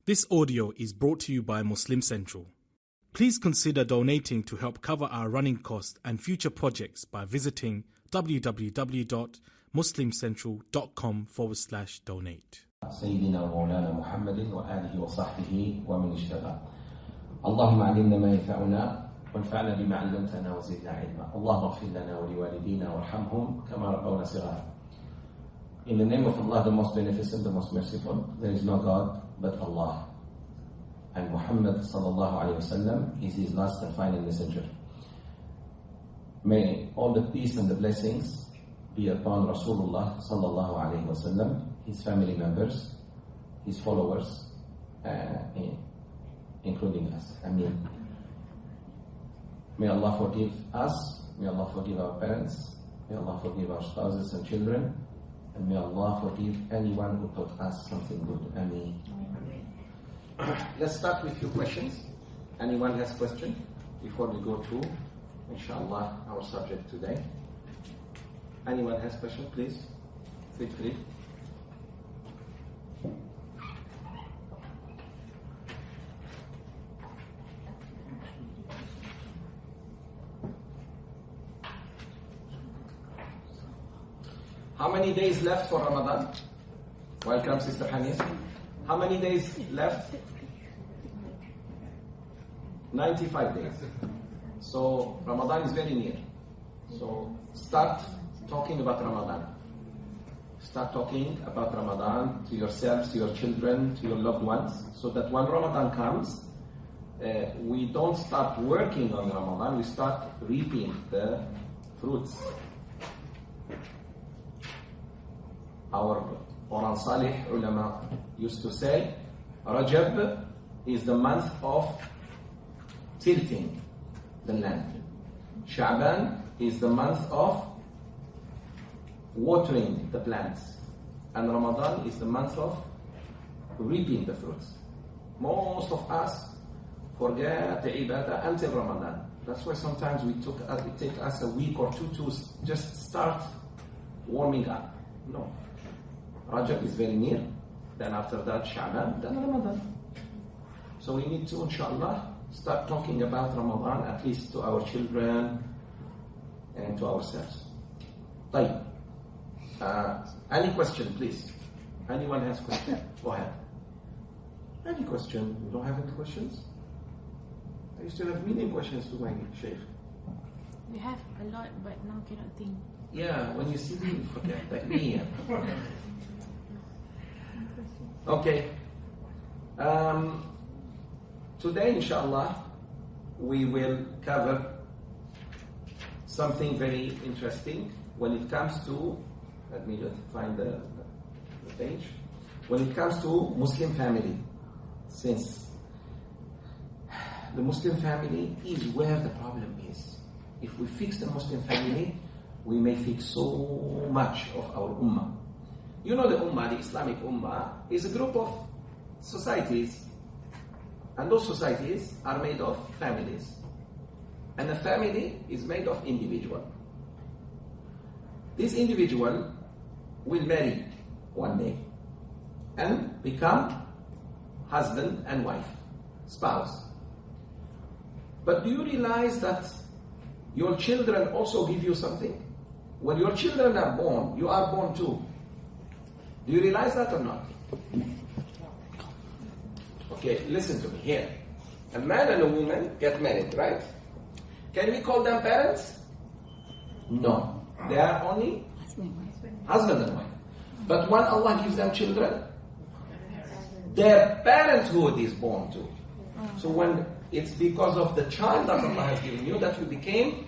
This audio is brought to you by Muslim Central. Please consider donating to help cover our running costs and future projects by visiting www.muslimcentral.com/donate. سيدنا ومولانا محمد وآله وصحبه ومن اجتبى. اللهم علمنا ما ينفعنا وانفعنا بما علمتنا وزدنا علما. اللهم اغفر لنا ولوالدينا وارحمهم كما ربونا صغارا. In the name of Allah, the most beneficent, the most merciful, there is no God but Allah. And Muhammad sallallahu alayhi wasallam is his last and final messenger. May all the peace and the blessings be upon Rasulullah sallallahu alayhi wasallam, his family members, his followers, including us. Ameen. May Allah forgive us, may Allah forgive our parents, may Allah forgive our spouses and children, and may Allah forgive anyone who taught us something good. Ameen. Let's start with a few questions. Anyone has question before we go through, inshallah, our subject today? Anyone has question, please? Feel free. How many days left for Ramadan? Welcome, Sister Hanif. How many days left? 95 days. So Ramadan is very near. So start talking about Ramadan. Start talking about Ramadan to yourselves, to your children, to your loved ones, so that when Ramadan comes, we don't start working on Ramadan, we start reaping the fruits. Our Quran Salih ulama used to say, Rajab is the month of tilting the land. Sha'ban is the month of watering the plants. And Ramadan is the month of reaping the fruits. Most of us forget the ibadah until Ramadan. That's why sometimes it takes us a week or two to just start warming up. No. Rajab is very near, then after that Sha'ban, then Ramadan. So we need to, inshallah, start talking about Ramadan, at least to our children and to ourselves. طيب. Any question, please? Anyone has question? Go ahead. Any question? You don't have any questions? I used to have many questions to my Sheikh. We have a lot, but now cannot think. Yeah, when you see me, you forget. Like me. Okay. Today, inshallah, we will cover something very interesting when it comes to, let me just find the page, when it comes to Muslim family. Since the Muslim family is where the problem is. If we fix the Muslim family, we may fix so much of our ummah. You know the ummah, the Islamic ummah, is a group of societies. And those societies are made of families. And a family is made of individuals. This individual will marry one day and become husband and wife, spouse. But do you realize that your children also give you something? When your children are born, you are born too. Do you realize that or not? Okay, listen to me here. A man and a woman get married, right? Can we call them parents? No. They are only husband and wife. But when Allah gives them children, their parenthood is born too. So when it's because of the child that Allah has given you that you became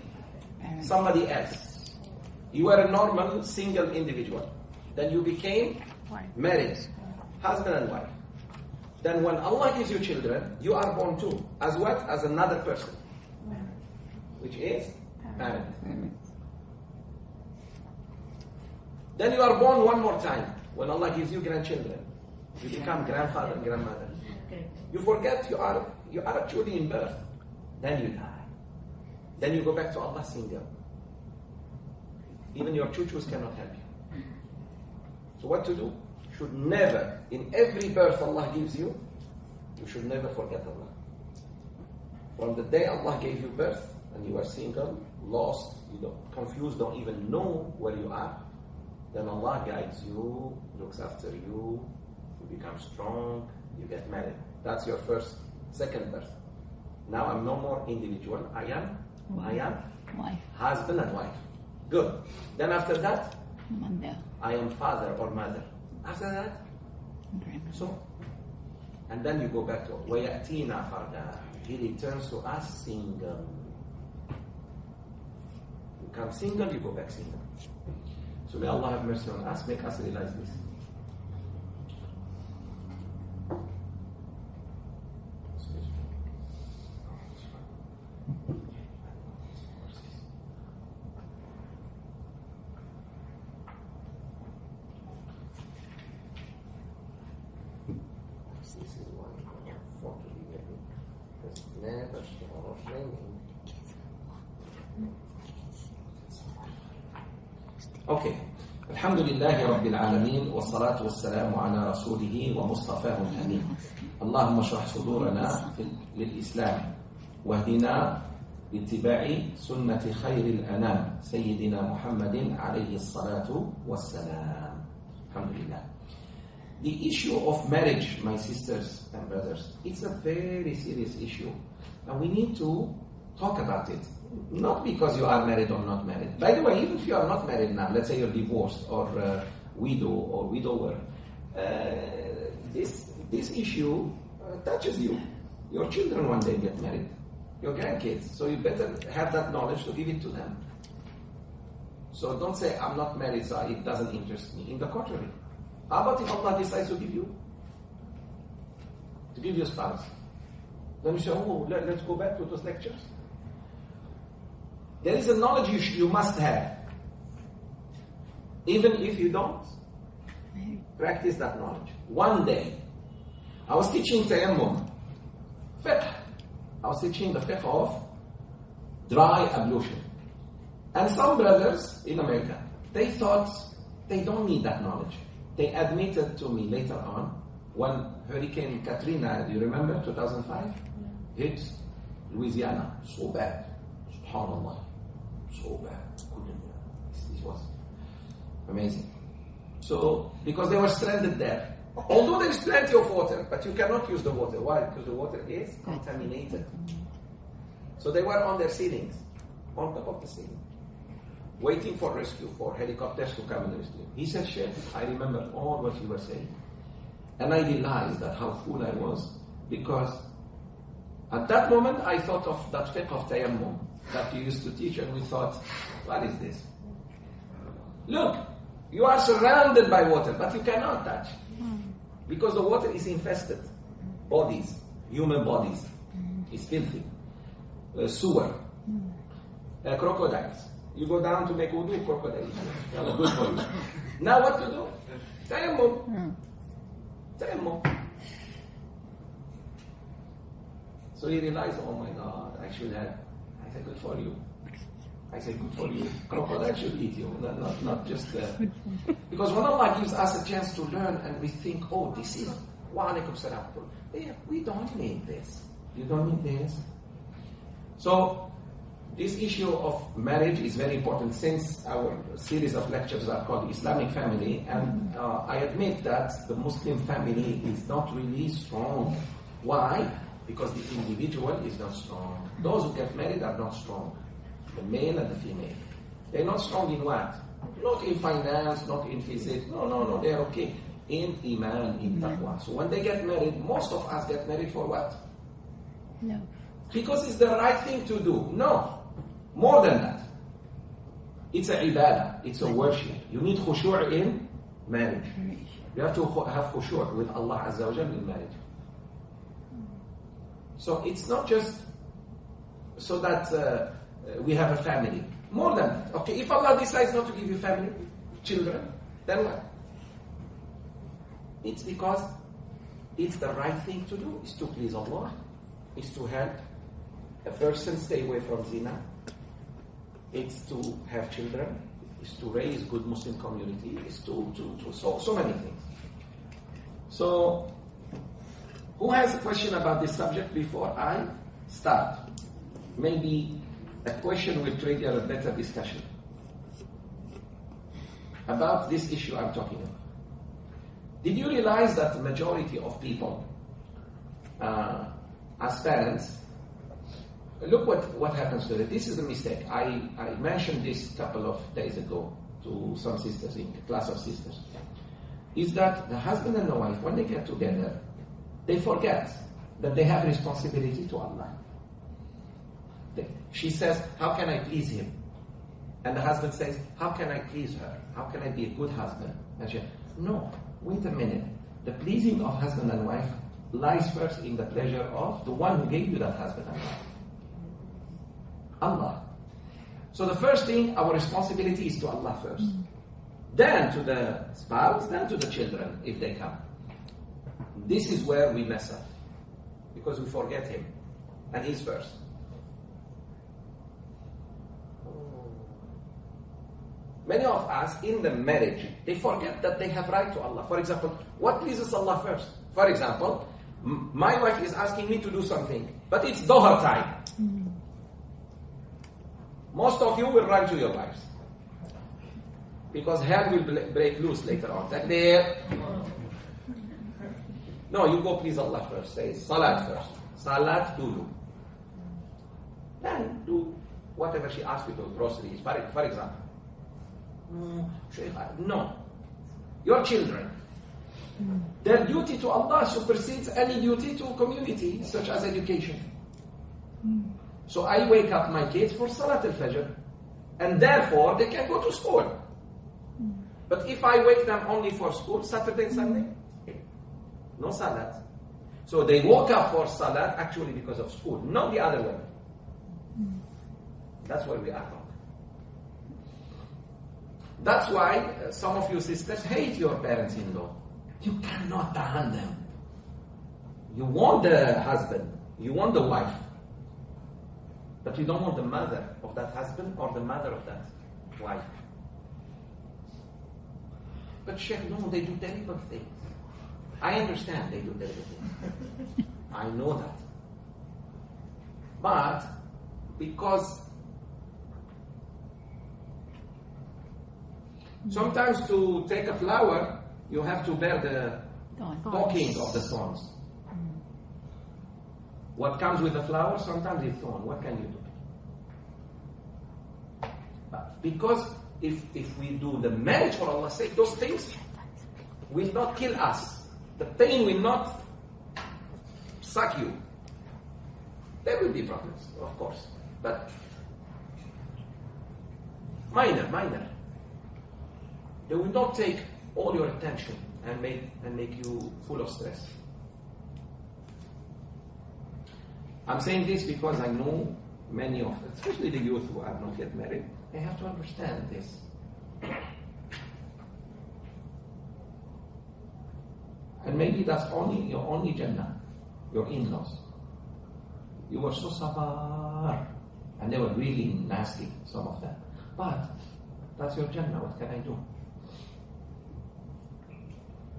somebody else. You were a normal single individual. Then you became married, husband and wife. Then when Allah gives you children, you are born too. As what? As another person. Which is parent. Then you are born one more time. When Allah gives you grandchildren, you become grandfather and grandmother. You forget you are actually in birth. Then you die. Then you go back to Allah single. Even your chuchus cannot help you. So what to do? Should never, in every birth Allah gives you, You should never forget Allah. From the day Allah gave you birth and you are single, lost, confused, don't even know where you are, then Allah guides you, looks after you, you become strong, you get married. That's your second birth. Now I'm no more individual. I am Wife. husband and wife. Good. Then after that, Mother. I am father or mother. After that, Grandmother. so, and then you go back to وَيَأْتِينَا فَرْدًا. He returns to us single. You come single, you go back single. So may Allah have mercy on us, make us realize this. Okay. الحمد لله رب العالمين والصلاة والسلام على رسوله ومصطفاه الأمين. اللهم اشرح صدورنا للإسلام واهدنا لاتباع سنة خير الأنام سيدنا محمد عليه الصلاة والسلام. الحمد لله. The issue of marriage, my sisters and brothers, it's a very serious issue. And we need to talk about it. Not because you are married or not married. By the way, even if you are not married now, let's say you're divorced or widow or widower, this issue touches you. Your children one day get married, your grandkids. So you better have that knowledge to give it to them. So don't say, I'm not married, so it doesn't interest me. In the contrary. How about if Allah decides to give you a spouse? Then you say, let's go back to those lectures. There is a knowledge you must have. Even if you don't practice that knowledge. One day, I was teaching tayammum, fiqh. I was teaching the fiqh of dry ablution. And some brothers in America, they thought they don't need that knowledge. They admitted to me later on, when Hurricane Katrina, do you remember, 2005, hit Louisiana. So bad. SubhanAllah. So bad. It was amazing. So, because they were stranded there. Although there is plenty of water, but you cannot use the water. Why? Because the water is contaminated. So they were on their ceilings, on top of the ceiling, waiting for rescue, for helicopters to come and rescue. He said, Sheikh, I remember all what you were saying. And I realized that how fool I was, because at that moment I thought of that fiqh of tayammum that you used to teach, and we thought, what is this? Look, you are surrounded by water, but you cannot touch. Because the water is infested. Bodies, human bodies, is filthy. Sewer, crocodiles. You go down to make wudu, crocodiles. Good for you. Now what to do? Tayammum. Tayammum. So he realized, oh my God, I should have. I said, good for you. I said, good for you. Crocodile should eat you, not just... Because when Allah gives us a chance to learn and we think, oh, this is... Wa alaikum salam. We don't need this. You don't need this. So, this issue of marriage is very important, since our series of lectures are called Islamic Family, and I admit that the Muslim family is not really strong. Why? Because the individual is not strong. Those who get married are not strong. The male and the female. They're not strong in what? Not in finance, not in physics. No, they're okay. In iman, in taqwa. So when they get married, most of us get married for what? No. Because it's the right thing to do. No. More than that. It's a ibadah. It's a worship. You need khushu' in marriage. You have to have khushu' with Allah Azza wa Jalla in marriage. So it's not just so that we have a family. More than that. Okay, if Allah decides not to give you family, children, then what? It's because it's the right thing to do. It's to please Allah. It's to help a person stay away from zina. It's to have children. It's to raise good Muslim community. It's to so many things. So Who has a question about this subject before I start? Maybe a question will trigger a better discussion about this issue I'm talking about. Did you realize that the majority of people, as parents, look what happens to it. This is a mistake. I mentioned this a couple of days ago to some sisters in a class of sisters. Is that the husband and the wife, when they get together, they forget that they have responsibility to Allah. She says, how can I please him? And the husband says, how can I please her? How can I be a good husband? And she, no, wait a minute. The pleasing of husband and wife lies first in the pleasure of the one who gave you that husband and wife. Allah. So the first thing, our responsibility is to Allah first. Then to the spouse, then to the children, if they come. This is where we mess up. Because we forget him. And he's first. Many of us in the marriage, they forget that they have right to Allah. For example, what pleases Allah first? For example, my wife is asking me to do something, but it's Dhuhr time. Most of you will run to your wives. Because hell will break loose later on. Like there. No, you go please Allah first. Say Salat first. Salat dulu. Then do whatever she asks you to do, groceries, for example. No. Your children. Their duty to Allah supersedes any duty to community, such as education. So I wake up my kids for Salat al-Fajr, and therefore they can go to school. But if I wake them only for school, Saturday and Sunday, no Salat. So they woke up for Salat actually because of school, not the other way. That's where we are wrong. That's why some of you sisters hate your parents-in-law. You cannot tahan them. You want the husband, you want the wife, but you don't want the mother of that husband or the mother of that wife. But Sheikh, no, they do terrible things. I understand they do terrible things. I know that. But because sometimes to take a flower, you have to bear the talking of the thorns. What comes with the flower, sometimes it's thorn. What can you do? But because if we do the marriage for Allah's sake, those things will not kill us. The pain will not suck you. There will be problems, of course. But minor. They will not take all your attention and make you full of stress. I'm saying this because I know many of, especially the youth who are not yet married, they have to understand this. And maybe that's your only Jannah, your in-laws. You were so sabar, and they were really nasty, some of them. But that's your Jannah, what can I do?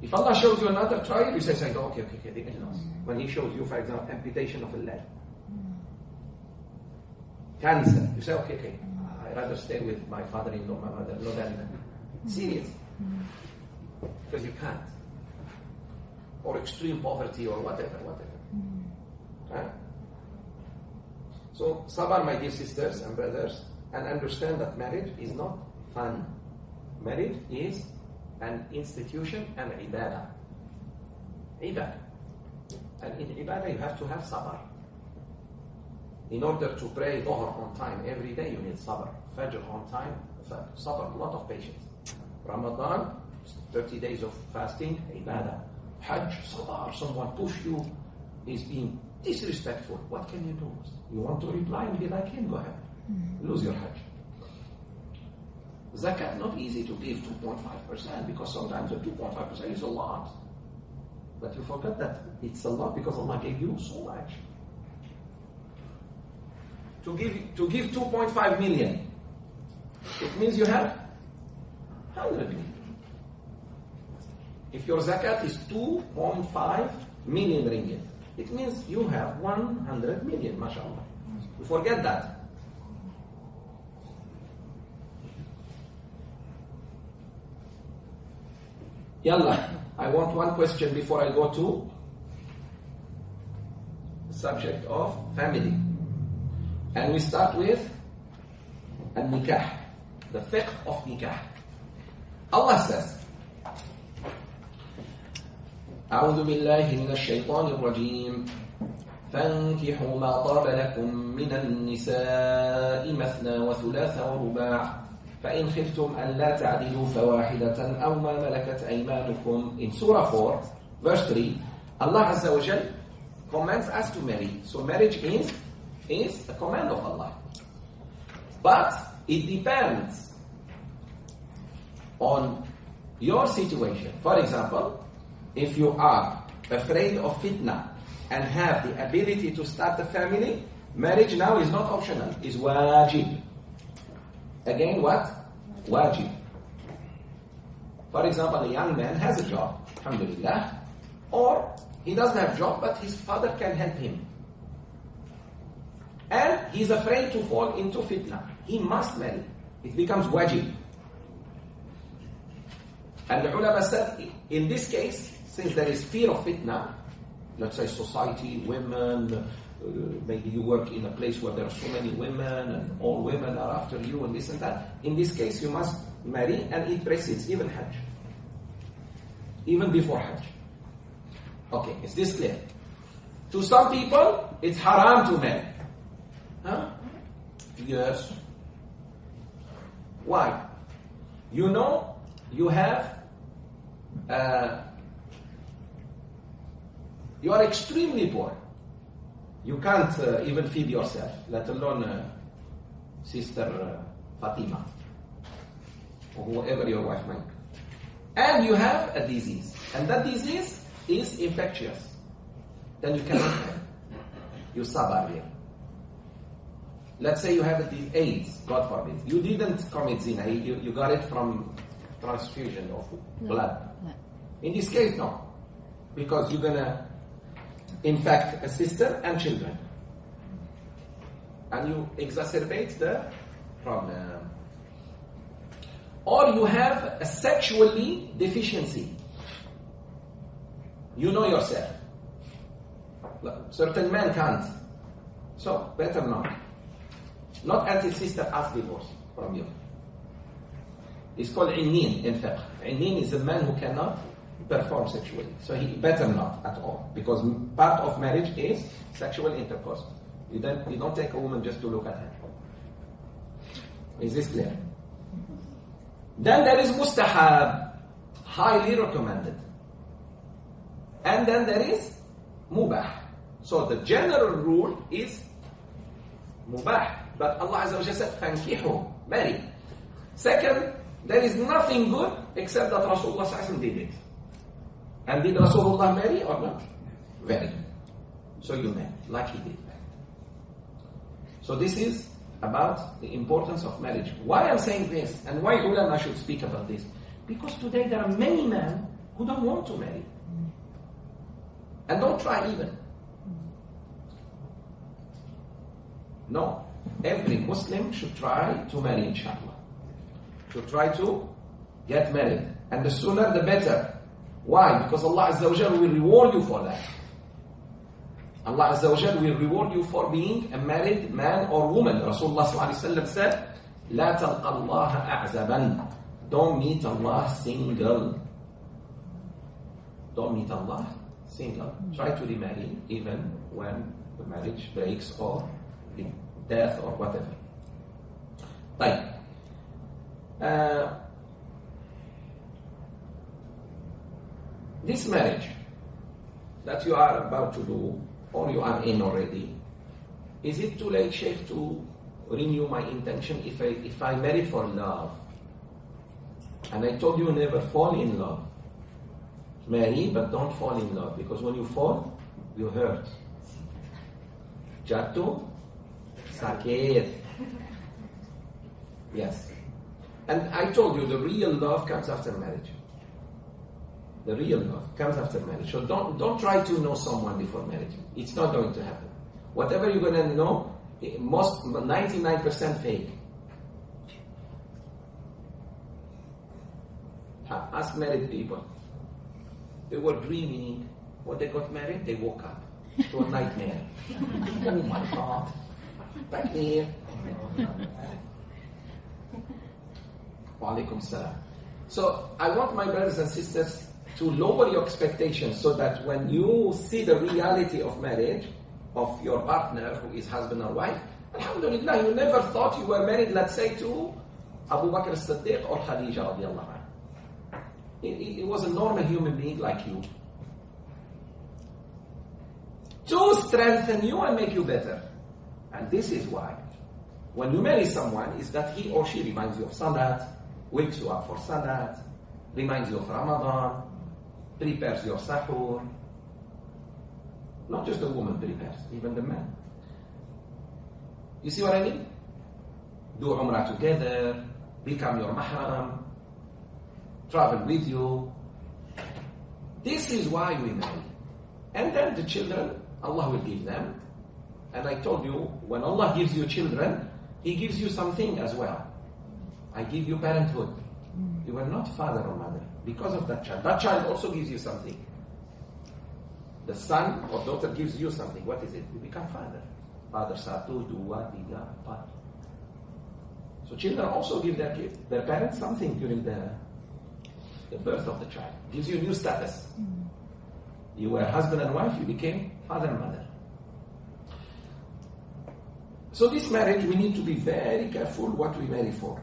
If Allah shows you another trial, you say, okay, the in-laws. When He shows you, for example, amputation of a leg, cancer, you say, okay, I'd rather stay with my father-in-law, my mother-in-law than serious. Because you can't. Or extreme poverty or whatever. Right? So, sabar, my dear sisters and brothers, and understand that marriage is not fun. Marriage is an institution and ibadah. Ibadah. And in ibadah you have to have sabr. In order to pray Dhuhr on time every day, you need sabr. Fajr on time, sabr, a lot of patience. Ramadan, 30 days of fasting, ibadah. Hajj, sabr, someone push you, is being disrespectful. What can you do? You want to reply and be like him, go ahead. Lose your Hajj. Zakat, not easy to give 2.5% because sometimes the 2.5% is a lot. But you forget that it's a lot because Allah gave you so much. To give 2.5 million, it means you have 100 million. If your zakat is 2.5 million ringgit. It means you have 100 million, mashallah. You forget that. Yalla, I want one question before I go to the subject of family. And we start with al-nikah, the fiqh of nikah. Allah says, أعوذ بالله من الشيطان الرجيم فانكحوا ما طاب لكم من النساء مثنى وثلاث ورباع فإن خفتم أن لا تعدلوا فواحدة أو ما ملكت أيمانكم. In Surah 4, verse 3, Allah Azza wa Jal commands us to marry. So marriage is a command of Allah. But it depends on your situation. For example, if you are afraid of fitna and have the ability to start a family, marriage now is not optional, is wajib. Again, what? Wajib. For example, a young man has a job, alhamdulillah, or he doesn't have a job, but his father can help him. And he's afraid to fall into fitna. He must marry. It becomes wajib. And the ulama said, in this case, since there is fear of fitna, let's say society, women, maybe you work in a place where there are so many women and all women are after you and this and that. In this case, you must marry, and it precedes even Hajj. Even before Hajj. Okay, is this clear? To some people, it's haram to marry. Huh? Yes. Why? You know, you have you are extremely poor. You can't even feed yourself, let alone Sister Fatima, or whoever your wife might be. And you have a disease, and that disease is infectious. Then you cannot marry. You sabar here. Let's say you have AIDS, God forbid. You didn't commit zina, you got it from transfusion of blood. No. In this case, no. Because you're going to infect a sister and children. And you exacerbate the problem. Or you have a sexually deficiency. You know yourself. Certain men can't. So, better not. Not until sister asks divorce from you. It's called innin in fiqh. Innin is a man who cannot perform sexually. So he better not at all. Because part of marriage is sexual intercourse. You don't take a woman just to look at her. Is this clear? Then there is mustahab, highly recommended. And then there is mubah. So the general rule is mubah. But Allah Azza wa Jalla said, fankihu, marry. Second, there is nothing good except that Rasulullah ﷺ did it. And did Rasulullah marry or not? Very. So you marry, like he did. So this is about the importance of marriage. Why I'm saying this, and why ulama should speak about this? Because today there are many men who don't want to marry. And don't try even. No. Every Muslim should try to marry, inshallah. Should try to get married. And the sooner the better. Why? Because Allah Azza wa Jalla will reward you for that. Allah Azza wa Jalla will reward you for being a married man or woman. Rasulullah sallallahu alaihi wasallam said, لا تلقى الله أعزبا. Don't meet Allah single. Don't meet Allah single. Try to remarry even when the marriage breaks or the death or whatever. Right. This marriage that you are about to do, or you are in already, is it too late, Sheikh, to renew my intention if I marry for love? And I told you never fall in love. Marry, but don't fall in love, because when you fall, you hurt. Jatuh, sakit. Yes. And I told you the real love comes after marriage. the real love, comes after marriage. So don't try to know someone before marriage. It's not going to happen. Whatever you're going to know, 99% fake. Ask married people. They were dreaming. When they got married, they woke up to a nightmare. Oh my God. Back here. Wa alaikum salam. So I want my brothers and sisters to lower your expectations so that when you see the reality of marriage, of your partner who is husband or wife, alhamdulillah, you never thought you were married, let's say, to Abu Bakr as-Siddiq or Khadija radiallahu anha. It was a normal human being like you. To strengthen you and make you better. And this is why, when you marry someone, is that he or she reminds you of Salat, wakes you up for Salat, reminds you of Ramadan, prepares your sahur. Not just the woman prepares, even the man. You see what I mean? Do Umrah together, become your mahram, travel with you. This is why we marry. And then the children, Allah will give them. And I told you, when Allah gives you children, He gives you something as well. I give you parenthood. You are not father or mother because of that child. That child also gives you something. The son or daughter gives you something. What is it? You become father. Father satu, dua, tiga, empat. So children also give their parents something during the birth of the child. Gives you a new status. You were husband and wife, you became father and mother. So this marriage, we need to be very careful what we marry for.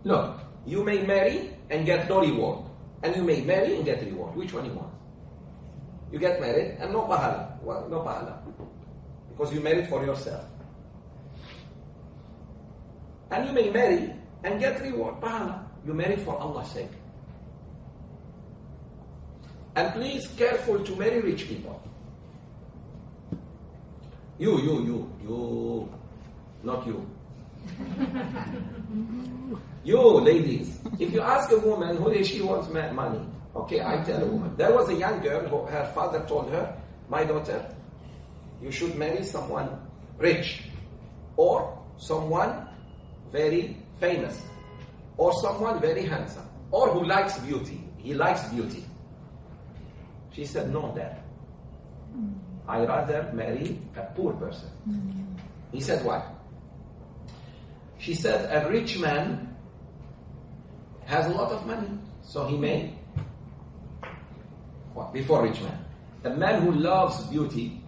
Look, you may marry and get no reward. And you may marry and get reward. Which one you want? You get married and no pahala. Well, no pahala. Because you married for yourself. And you may marry and get reward, pahala. You married for Allah's sake. And please, careful to marry rich people. You, not you. You, ladies, if you ask a woman who she wants money, okay, I tell a woman. There was a young girl who her father told her, my daughter, you should marry someone rich or someone very famous or someone very handsome or who likes beauty. He likes beauty. She said, no, Dad. I rather marry a poor person. He said, why? She said, a rich man has a lot of money, so he may. What? Before rich man. A man who loves beauty,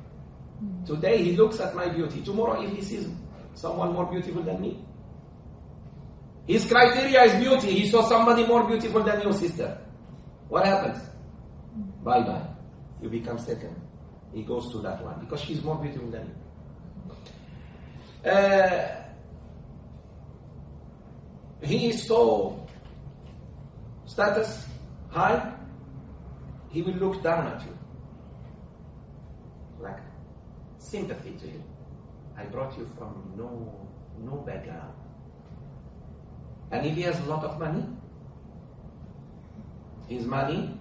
today he looks at my beauty. Tomorrow if he sees someone more beautiful than me, his criteria is beauty. He saw somebody more beautiful than your sister. What happens? Bye-bye. You become second. He goes to that one because she's more beautiful than you. He is so status high, he will look down at you. Like sympathy to you. I brought you from no background. And if he has a lot of money, his money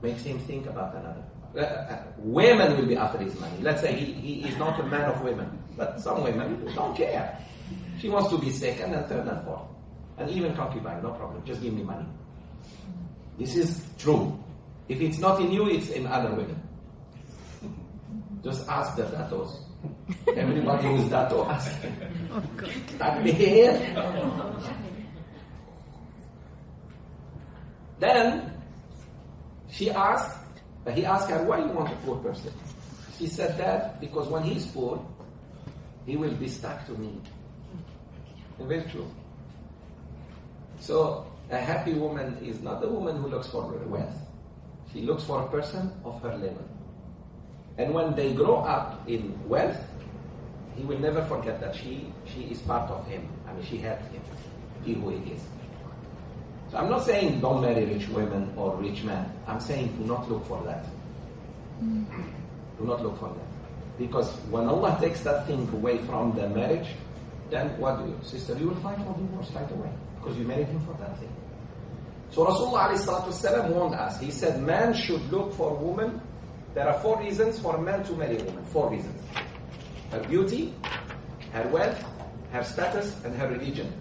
makes him think about another. Women will be after his money. Let's say he is not a man of women, but some women don't care. She wants to be second and third and fourth. And even concubine, no problem. Just give me money. This is true. If it's not in you, it's in other women. Just ask the datos. Everybody who is dato, ask him. Tuck me here. Then he asked her, why you want a poor person? She said that because when he's poor, he will be stuck to me. And very true. So a happy woman is not the woman who looks for wealth. She looks for a person of her level. And when they grow up in wealth, he will never forget that she is part of him. I mean, she helped him, he who he is. So I'm not saying don't marry rich women or rich men. I'm saying do not look for that. Do not look for that. Because when Allah takes that thing away from the marriage, then what do you? Sister, you will fight for divorce right away. Because you married him for that thing. So Rasulullah ﷺ warned us. He said, man should look for a woman. There are 4 reasons for a man to marry a woman. 4 reasons. Her beauty, her wealth, her status, and her religion.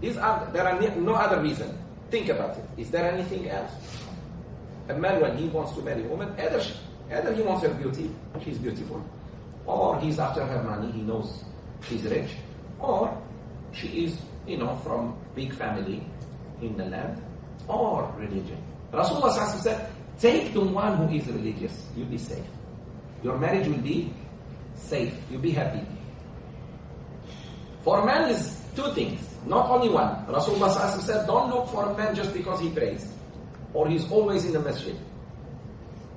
There are no other reason. Think about it. Is there anything else? A man, when he wants to marry a woman, either he wants her beauty, she's beautiful, or he's after her money, he knows she's rich, or she is, from big family in the land, or religion. Rasulullah said, take the one who is religious, you'll be safe. Your marriage will be safe, you'll be happy. For a man is 2 things, not only one. Rasulullah said, don't look for a man just because he prays, or he's always in the masjid.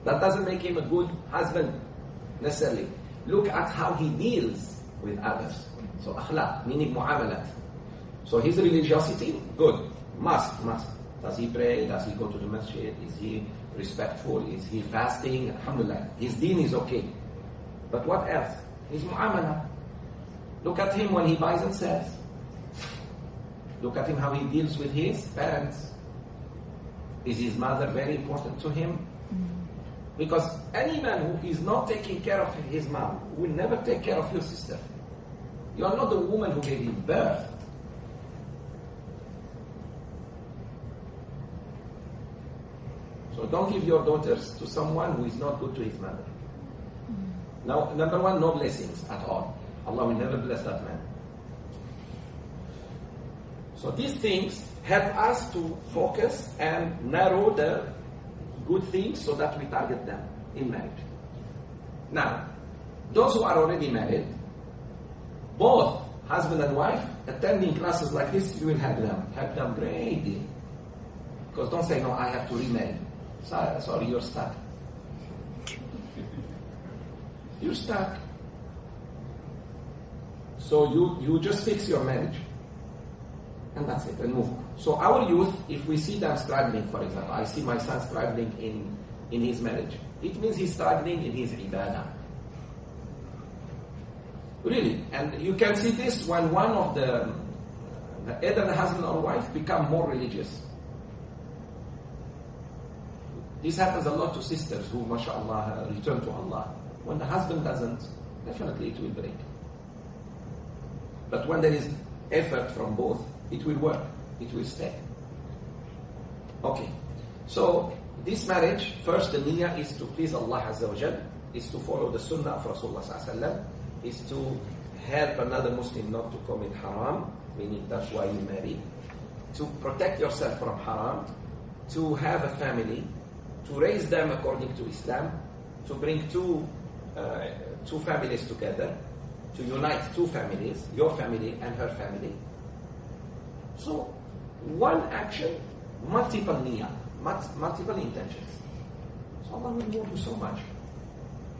That doesn't make him a good husband, necessarily. Look at how he deals with others. So akhlaq, meaning mu'amalat. So his religiosity, good, must. Does he pray? Does he go to the masjid? Is he respectful? Is he fasting? Alhamdulillah. His deen is okay. But what else? His mu'amala. Look at him when he buys and sells. Look at him how he deals with his parents. Is his mother very important to him? Because any man who is not taking care of his mom will never take care of your sister. You are not the woman who gave you birth. So don't give your daughters to someone who is not good to his mother. Now, number 1, no blessings at all. Allah will never bless that man. So these things help us to focus and narrow the good things so that we target them in marriage. Now, those who are already married, both husband and wife, attending classes like this, you will help them greatly. Because don't say, no, I have to remarry. Sorry, you're stuck. You're stuck. So you just fix your marriage. And that's it, and move on. So our youth, if we see them struggling, for example, I see my son struggling in his marriage, it means he's struggling in his ibadah. Really. And you can see this when one of either the husband or wife become more religious. This happens a lot to sisters who, mashallah, return to Allah. When the husband doesn't, definitely it will break. But when there is effort from both, it will work. It will stay. Okay. So, this marriage, first the niyyah is to please Allah Azza wa Jal, is to follow the sunnah of Rasulullah Sallallahu Alaihi Wasallam, is to help another Muslim not to commit haram, meaning that's why you marry, to protect yourself from haram, to have a family, to raise them according to Islam, to bring two families together, to unite 2 families, your family and her family. So, one action, multiple niyyah, multiple intentions. So Allah will reward you so much.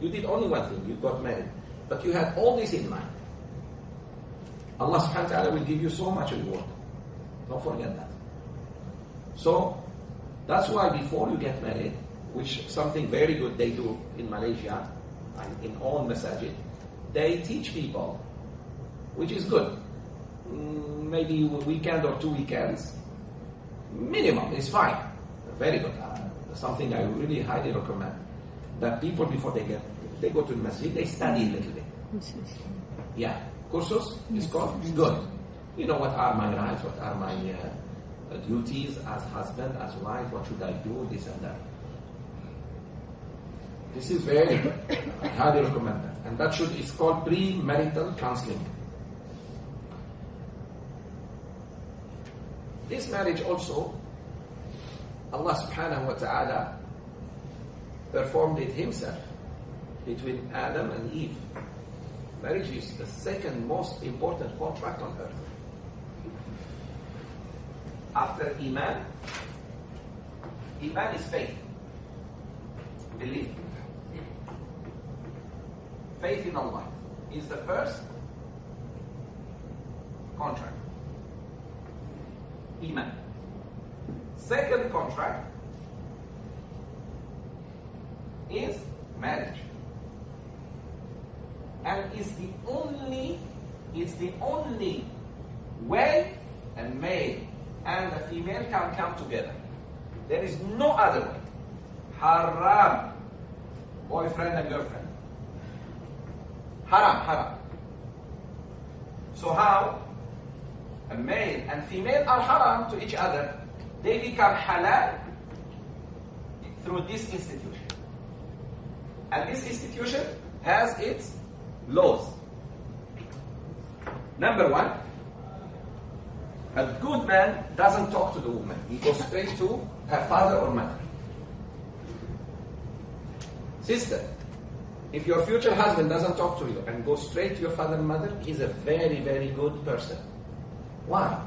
You did only one thing, you got married, but you had all this in mind. Allah subhanahu wa ta'ala will give you so much reward. Don't forget that. So, that's why before you get married, which something very good they do in Malaysia, and in all masajid, they teach people, which is good. Maybe a weekend or 2 weekends. Minimum, is fine. Very good. Something I really highly recommend. That people before they go to the masjid, they study a little bit. Yeah. Kursus is called? Good. You know, what are my rights, what are my duties as husband, as wife, what should I do, this and that. This is very good. I highly recommend that. And that is called premarital counseling. This marriage also, Allah subhanahu wa ta'ala performed it himself between Adam and Eve. Marriage is the second most important contract on earth. After Iman is faith. Belief. Faith in Allah is the first contract. Iman. Second contract is marriage. And it's the only way a male and the female can come together. There is no other way. Haram. Boyfriend and girlfriend. Haram. So how? A male and female are haram to each other. They become halal through this institution. And this institution has its laws. Number one, a good man doesn't talk to the woman. He goes straight to her father or mother. Sister, if your future husband doesn't talk to you and goes straight to your father and mother, he's a very, very good person. Why?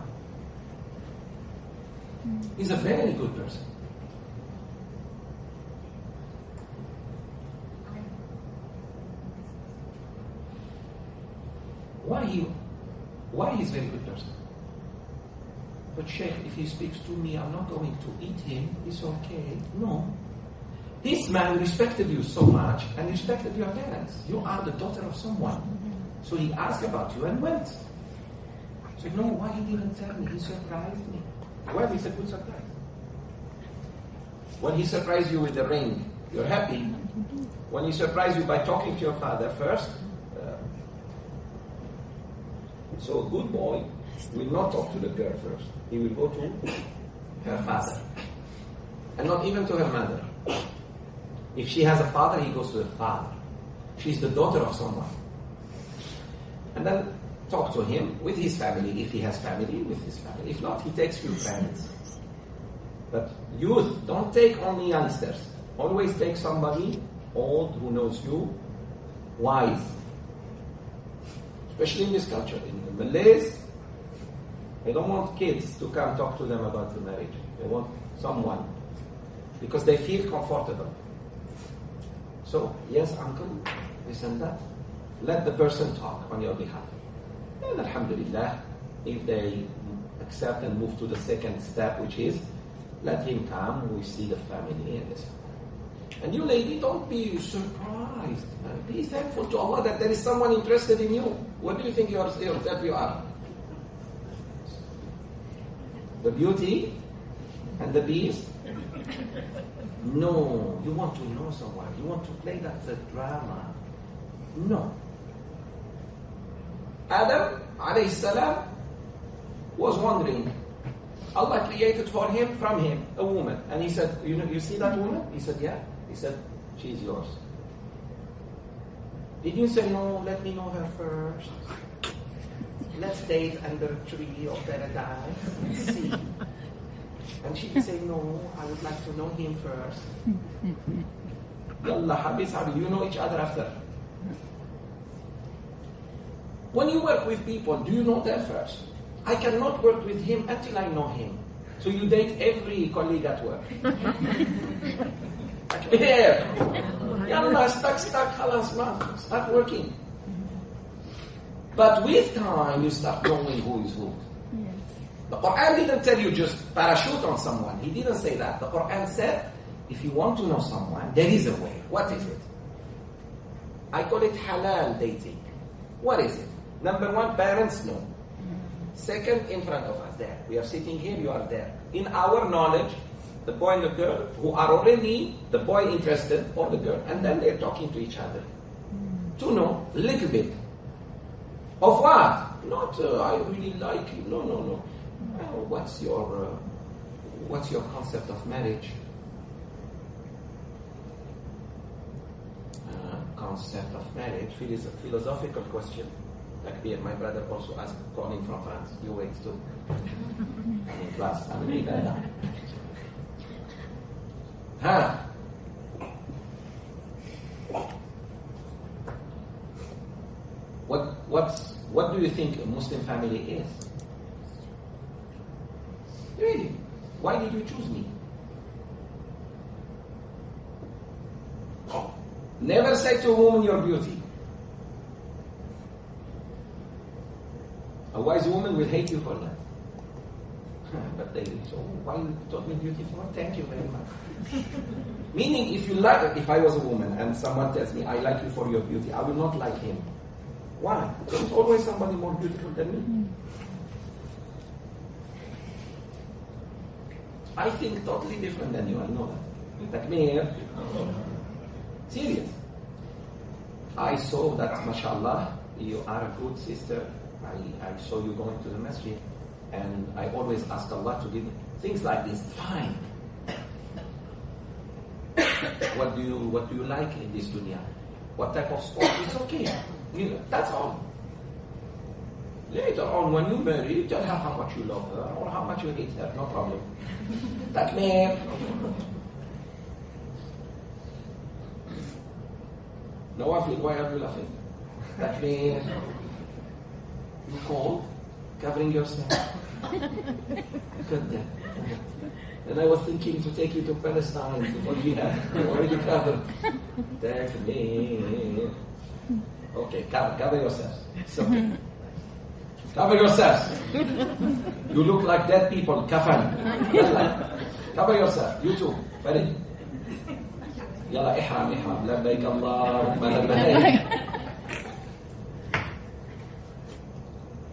He's a very good person. Why he's a very good person? But Sheikh, if he speaks to me, I'm not going to eat him. It's okay. No. This man respected you so much and respected your parents. You are the daughter of someone. So he asked about you and went. So no, why he didn't tell me? He surprised me. Well, it's a good surprise. When he surprised you with the ring, you're happy. When he surprised you by talking to your father first, so a good boy will not talk to the girl first. He will go to her father. And not even to her mother. If she has a father, he goes to the father. She's the daughter of someone. And then talk to him with his family. If he has family, with his family. If not, he takes few friends. But youth, don't take only youngsters. Always take somebody old who knows you, wise. Especially in this culture. In the Malays, they don't want kids to come talk to them about the marriage. They want someone. Because they feel comfortable. So, yes, uncle, this and that. Let the person talk on your behalf. And alhamdulillah, if they accept and move to the second step, which is, let him come, we see the family and this. And you lady, don't be surprised. Be thankful to Allah that there is someone interested in you. What do you think yourself you are? The beauty and the beast? No, you want to know someone. You want to play that drama. No. Adam, alayhi salam, was wondering. Allah created for him, from him, a woman. And he said, you see that woman? He said, yeah. He said, she's yours. Did you say, no, let me know her first? Let's date under a tree of paradise and see. And she would say, no, I would like to know him first. Yalla, habis, you know each other after. When you work with people, do you know them first? I cannot work with him until I know him. So you date every colleague at work. Here. Yalla, stuck, halas, man. Start working. But with time, you start knowing who is who. The Quran didn't tell you just parachute on someone. He didn't say that. The Quran said, if you want to know someone, there is a way. What is it? I call it halal dating. What is it? Number one, parents know. Second, in front of us, there. We are sitting here, you are there. In our knowledge, the boy and the girl who are already, the boy interested or the girl, and then they're talking to each other. To know a little bit. Of what? Not, I really like you. No. What's your concept of marriage? Concept of marriage is a philosophical question. Takbir, my brother also asked, calling from France. You wait too. I'm in class. I'm in Ibadah. What do you think a Muslim family is? Really? Why did you choose me? Never say to a woman your beauty. A wise woman will hate you for that. But they so why you taught me beautiful? Thank you very much. Meaning, if I was a woman and someone tells me I like you for your beauty, I will not like him. Why? There's always somebody more beautiful than me. I think totally different than you, I know that. Takbir. Serious. I saw that, mashallah, you are a good sister. I saw you going to the masjid. And I always ask Allah to give me things like this. Fine. What do you like in this dunya? What type of sport? It's okay. You know, that's all. Later on, when you marry, you tell her how much you love her or how much you hate her. No problem. That man. Nawafil, why are you laughing? That man. You cold? Covering yourself. Look at that. And I was thinking to take you to Palestine for jihad. You already covered. That man. Okay, cover yourself. It's okay. Cover yourselves. You look like dead people. Kafan. Yalla. Cover yourself. You too. Ready? Yalla, ihram. Labbaik Allahumma labbaik.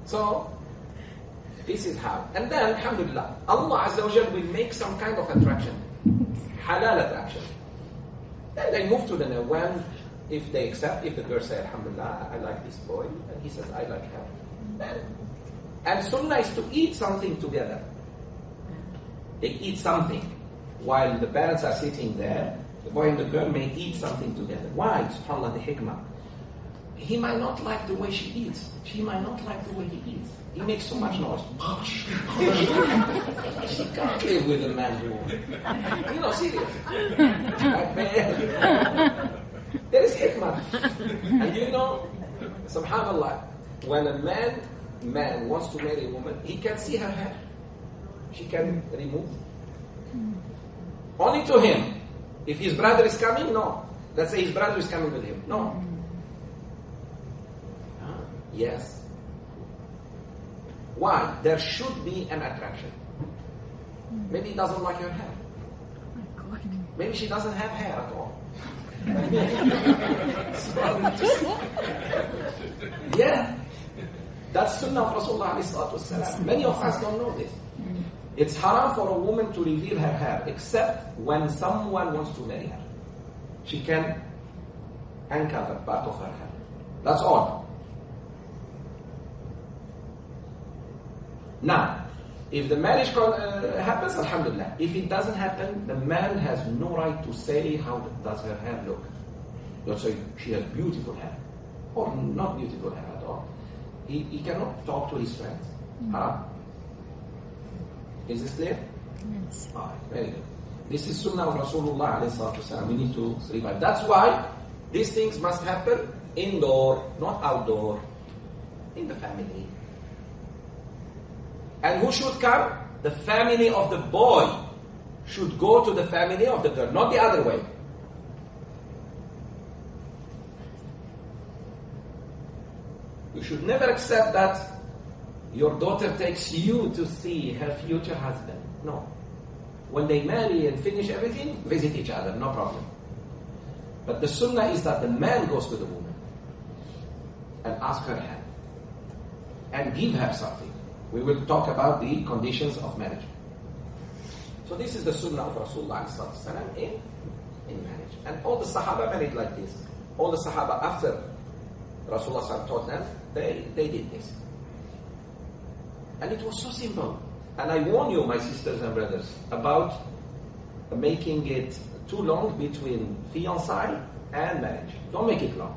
So, this is how. And then, alhamdulillah, Allah Azza wa Jal will make some kind of attraction. Halal attraction. Then they move to the when, if they accept, if the girl says, alhamdulillah, I like this boy, and he says, I like her. And sunnah is to eat something together. They eat something. While the parents are sitting there, the boy and the girl may eat something together. Why? SubhanAllah, the hikmah. He might not like the way she eats. She might not like the way he eats. He makes so much noise. She can't live with a man who, you know, serious. There is hikmah. And you know, subhanAllah, when a man wants to marry a woman, he can see her hair. She can remove. Only to him. If his brother is coming, no. Let's say his brother is coming with him. No. Yes. Why? There should be an attraction. Maybe he doesn't like her hair. Maybe she doesn't have hair at all. Yeah. That's sunnah of Rasulullah. Many of us don't know this. It's haram for a woman to reveal her hair except when someone wants to marry her. She can uncover part of her hair. That's all. Now, if the marriage happens, alhamdulillah. If it doesn't happen, the man has no right to say how does her hair look. Let's say she has beautiful hair or not beautiful hair at all. He cannot talk to his friends. Is this clear? Yes. All right, very good. This is sunnah of Rasulullah alayhi salatu wasalam. We need to revive. That's why these things must happen indoor, not outdoor, in the family. And who should come? The family of the boy should go to the family of the girl, not the other way. You should never accept that your daughter takes you to see her future husband. No. When they marry and finish everything, visit each other, no problem. But the sunnah is that the man goes to the woman and ask her hand and give her something. We will talk about the conditions of marriage. So this is the sunnah of Rasulullah in marriage. And all the Sahaba married like this. All the Sahaba after Rasulullah taught them, they did this. And it was so simple. And I warn you, my sisters and brothers, about making it too long between fiancé and marriage. Don't make it long.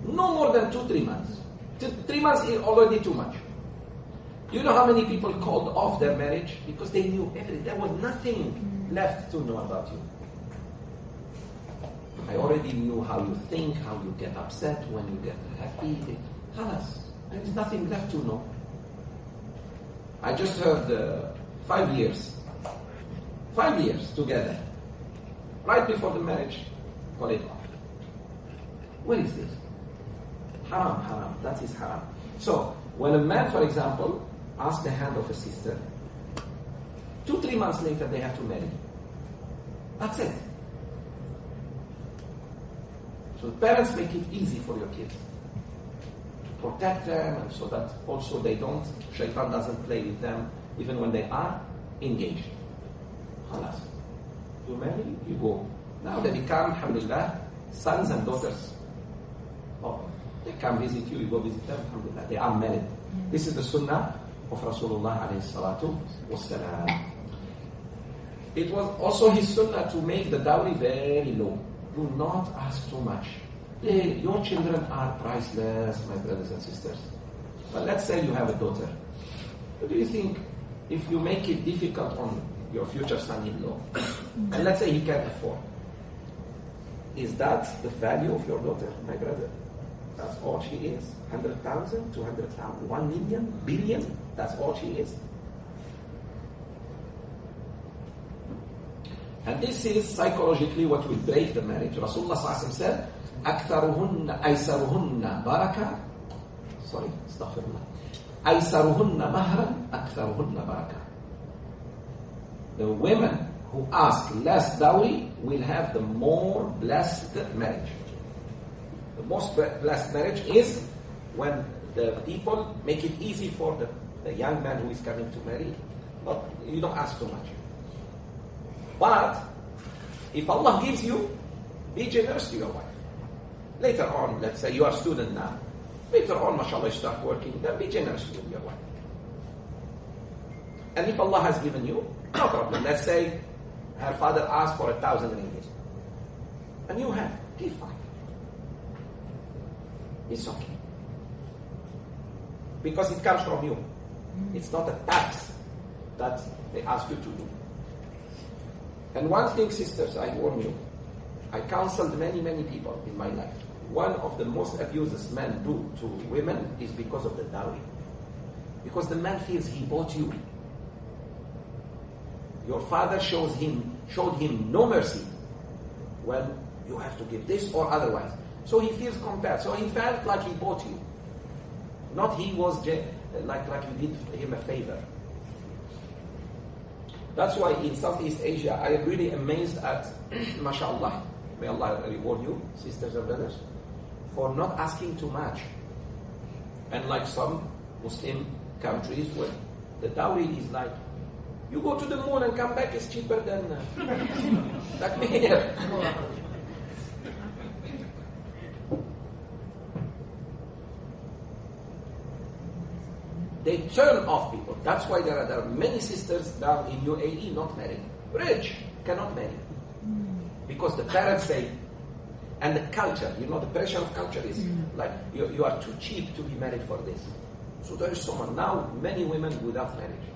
No more than 2-3 months. 3 months is already too much. You know how many people called off their marriage? Because they knew everything. There was nothing left to know about you. I already knew how you think, how you get upset, when you get happy. Halas. There is nothing left to know. I just heard 5 years. 5 years together. Right before the marriage, call it off. What is this? Haram. That is haram. So, when a man, for example, asks the hand of a sister, 2-3 months later they have to marry. That's it. So parents make it easy for your kids. To protect them, and so that also shaitan doesn't play with them even when they are engaged. Khalas. You marry, you go. Now they become, alhamdulillah, sons and daughters. Oh, they come visit you, you go visit them, alhamdulillah. They are married. This is the sunnah of Rasulullah alayhi salatu wassalam. It was also his sunnah to make the dowry very low. Do not ask too much. Your children are priceless, my brothers and sisters. But let's say you have a daughter. What do you think if you make it difficult on your future son-in-law? And let's say he can't afford. Is that the value of your daughter, my brother? That's all she is. 100,000, 200,000, 1 million, billion. That's all she is. And this is psychologically what will break the marriage. Rasulullah said, أكثرهن أيسرهن بركة. Sorry, astaghfirullah. أيسرهن مهرا أكثرهن بركة. The women who ask less dowry will have the more blessed marriage. The most blessed marriage is when the people make it easy for the young man who is coming to marry. But you don't ask too much. But if Allah gives you, be generous to your wife. Later on, let's say you are a student now. Later on, mashallah, you start working, then be generous with your wife. And if Allah has given you, no problem. Let's say her father asked for 1,000 ringgit. And you have, give 5. It's okay. Because it comes from you. It's not a tax that they ask you to do. And one thing, sisters, I warn you, I counseled many, many people in my life. One of the most abuses men do to women is because of the dowry. Because the man feels he bought you. Your father showed him no mercy when you have to give this or otherwise. So he feels compared. So he felt like he bought you. Not he was like you did him a favor. That's why in Southeast Asia, I am really amazed at, mashallah, may Allah reward you, sisters and brothers, for not asking too much. And like some Muslim countries where the dowry is like, you go to the moon and come back, it's cheaper than like me here. They turn off people. That's why there are many sisters down in UAE not married. Rich cannot marry. Because the parents say, and the culture, the pressure of culture is like, you are too cheap to be married for this. So there is someone, now many women without marriage.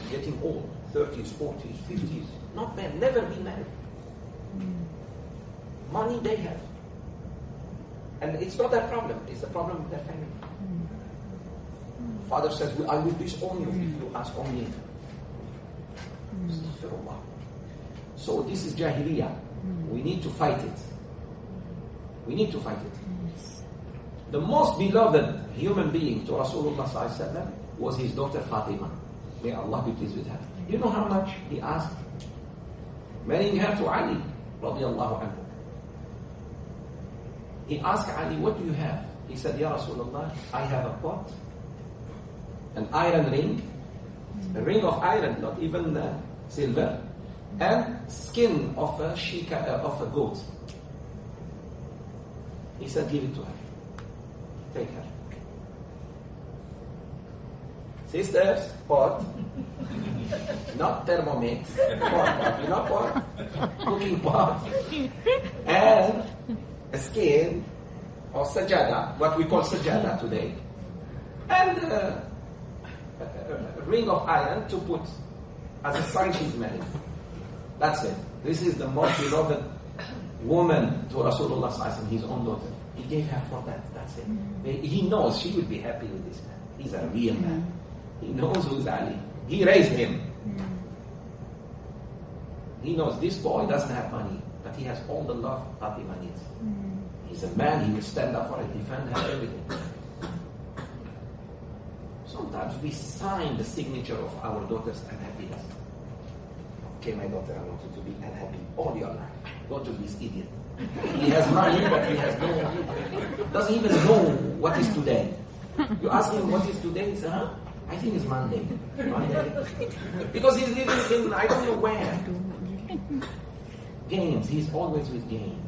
Getting old, 30s, 40s, 50s, not married, never been married. Money they have. And it's not their problem, it's the problem of their family. Father says, I will disown you if you ask only. Astaghfirullah. So this is Jahiliyyah. We need to fight it. We need to fight it. The most beloved human being to Rasulullah ﷺ was his daughter Fatima. May Allah be pleased with her. You know how much he asked? Marrying her to Ali radiallahu anhu. He asked Ali, what do you have? He said, Ya Rasulullah, I have a pot, an iron ring, a ring of iron, not even silver, and skin of a goat. He said, give it to her. Take her. Sisters, pot, not thermomix, pot, cooking pot, and a skin or sajada, what we call sajada today, and a ring of iron to put as a sign she's married. That's it. This is the most beloved woman to Rasulullah ﷺ, his own daughter. He gave her for that. That's it. He knows she will be happy with this man. He's a real man. He knows who's Ali. He raised him. He knows this boy doesn't have money, but he has all the love Fatima needs. He's a man, he will stand up for her, defend her, everything. Sometimes we sign the signature of our daughter's unhappiness. Okay, my daughter, I want you to be unhappy all your life. Go to this idiot. He has money, but he has doesn't even know what is today. You ask him what is today, he says, huh? I think it's Monday. Because he's living in, I don't know where. Games. He's always with games.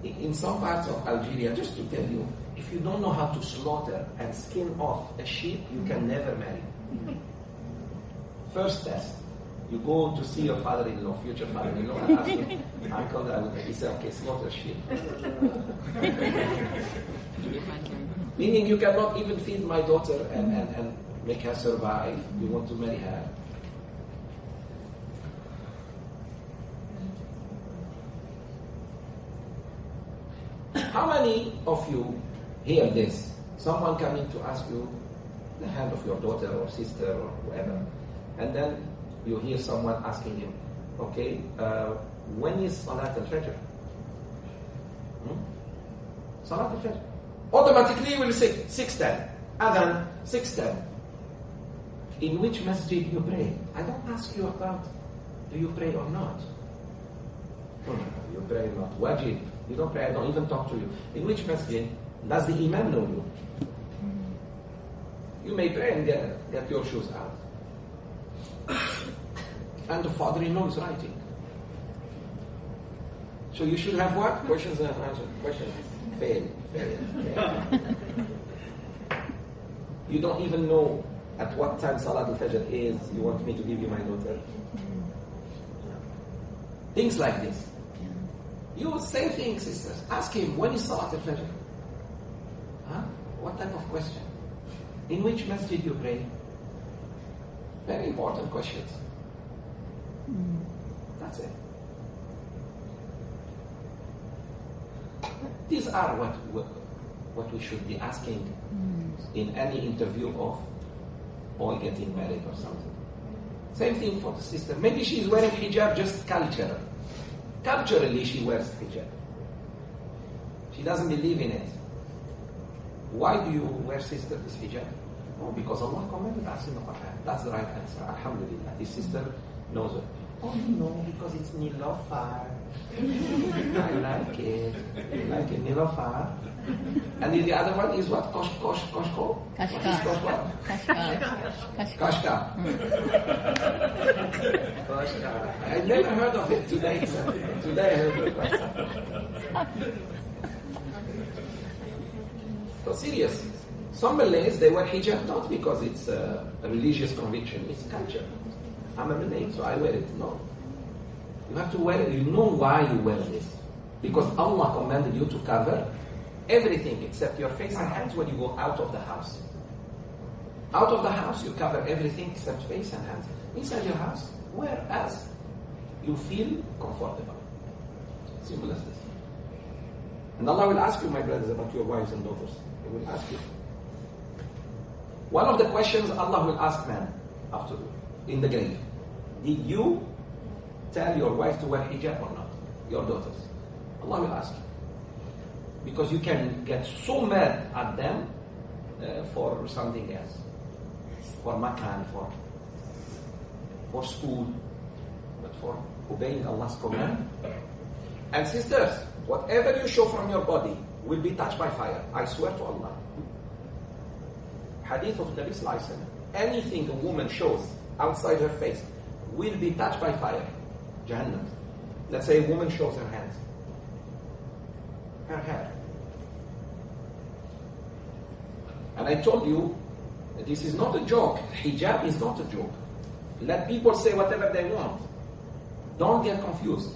In some parts of Algeria, just to tell you, if you don't know how to slaughter and skin off a sheep, you can never marry. First test. You go to see your father-in-law, future father-in-law, and ask him, Uncle, he said, okay, slaughter sheep. Meaning you cannot even feed my daughter and make her survive. You want to marry her. How many of you hear this? Someone coming to ask you the hand of your daughter or sister or whoever, and then you hear someone asking him, okay, when is Salat al-Fajr? Salat al-Fajr. Automatically we will say 6:10. Adhan, 6:10. In which masjid you pray? I don't ask you about do you pray or not. No, you pray or not. Wajib. You don't pray, I don't even talk to you. In which masjid? Does the imam know you? You may pray and get your shoes out. And the father-in-law is writing. So you should have what? Questions and answers. Questions. Fail. You don't even know at what time Salat al-Fajr is. You want me to give you my daughter? Things like this. You same thing, sisters. Ask him, when is Salat al-Fajr? What type of question? In which masjid you pray? Very important questions. That's it. These are what we should be asking in any interview of or getting married or something. Same thing for the sister. Maybe she's wearing hijab just culturally she wears hijab. She doesn't believe in it. Why do you wear, sister, this hijab? Oh, because Allah commanded us in the Quran. That's the right answer. Alhamdulillah. This sister knows it. Oh no, because it's Nilofar. I like it. You like it, Nilofar. And the other one is what? Kashka. Kashka. I never heard of it today. Today I heard of it. So serious. Some Malays, they wear hijab not because it's a religious conviction, it's culture. I'm a Malay, so I wear it. No. You have to wear it. You know why you wear this. Because Allah commanded you to cover everything except your face and hands when you go out of the house. Out of the house, you cover everything except face and hands. Inside your house, wear as you feel comfortable. Simple as this. And Allah will ask you, my brothers, about your wives and daughters. He will ask you. One of the questions Allah will ask man after in the grave. Did you tell your wife to wear hijab or not? Your daughters. Allah will ask you. Because you can get so mad at them for something else. For makan, for school, but for obeying Allah's command. And sisters, whatever you show from your body will be touched by fire. I swear to Allah. Hadith of Nabi Sallallahu Alaihi Wasallam. Anything a woman shows outside her face will be touched by fire. Jahannam. Let's say a woman shows her hands. Her hair. And I told you, this is not a joke. Hijab is not a joke. Let people say whatever they want. Don't get confused.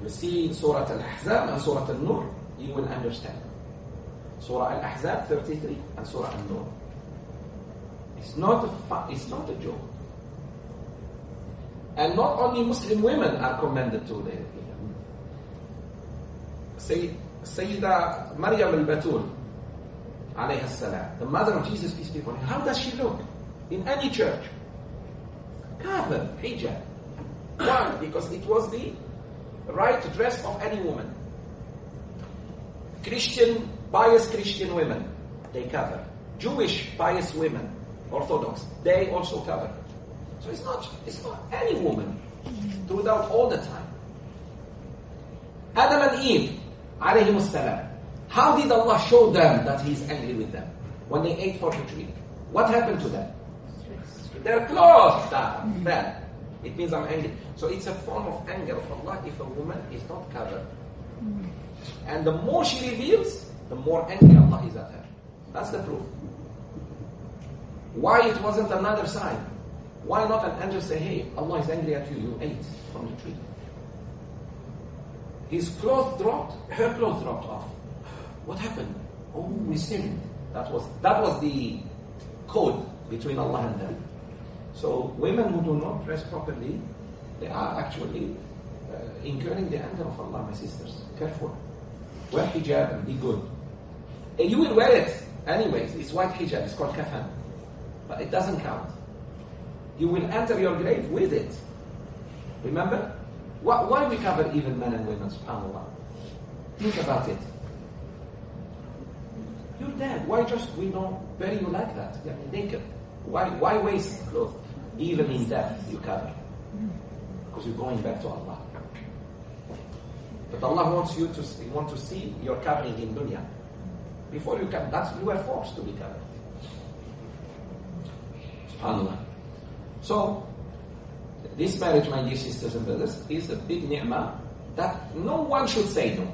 You see in Surah Al-Ahzab and Surah Al-Nur, you will understand. Surah Al-Ahzab 33 and Surah Al-Nur. It's not a joke. And not only Muslim women are commanded to wear hijab. Sayyida Maryam al-Batul, alayha salam, the mother of Jesus, peace be upon him, how does she look? In any church? Cover, hijab. Why? Because it was the right dress of any woman. Pious Christian women, they cover. Jewish pious women, Orthodox, they also cover. So it's not any woman throughout all the time. Adam and Eve, alayhimus salam. How did Allah show them that He's angry with them? When they ate from the tree. What happened to them? Their clothes fell. It means I'm angry. So it's a form of anger of Allah if a woman is not covered. And the more she reveals, the more angry Allah is at her. That's the proof. Why it wasn't another sign? Why not an angel say, hey, Allah is angry at you, you ate from the tree. His clothes dropped, her clothes dropped off. What happened? Oh, we sinned. That was the code between Allah and them. So women who do not dress properly, they are actually incurring the anger of Allah, my sisters. Careful. Wear hijab and be good. And you will wear it anyways. It's white hijab. It's called kafan. But it doesn't count. You will enter your grave with it. Remember? Why we cover even men and women, subhanAllah? Think about it. You're dead. Why just we don't bury you like that? You're naked. Why waste clothes? Even in death you cover. Because you're going back to Allah. But Allah wants you to see your covering in dunya. Before you come, you were forced to be covered. SubhanAllah. So, this marriage, my dear sisters and brothers, is a big ni'mah that no one should say no.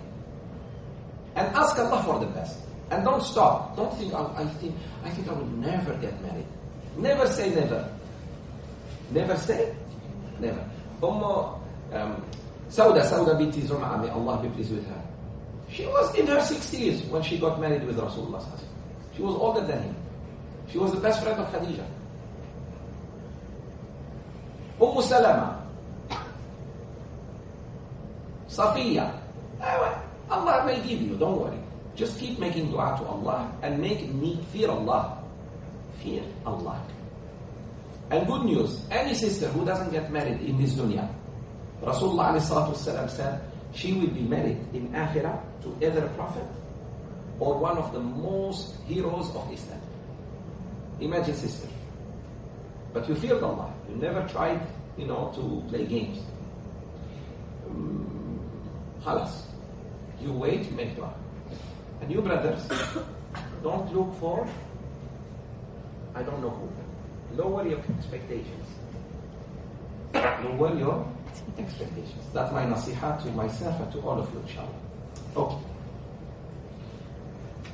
And ask Allah for the best. And don't stop. Don't think, I think I will never get married. Never say never. Never say never. Sauda binti Zum'a, may Allah be pleased with her. She was in her 60s when she got married with Rasulullah. She was older than him. She was the best friend of Khadija. Salama, Safiya. Allah may give you, don't worry. Just keep making dua to Allah and fear Allah. Fear Allah. And good news, any sister who doesn't get married in this dunya, Rasulullah ﷺ said, she will be married in Akhirah to either a prophet or one of the most heroes of Islam. Imagine, sister. But you feared Allah. You never tried, to play games. Halas. You wait, make dua. And you brothers, don't look for, I don't know who. Lower your expectations. Lower your expectations. That's my nasiha to myself and to all of you, inshallah. Okay.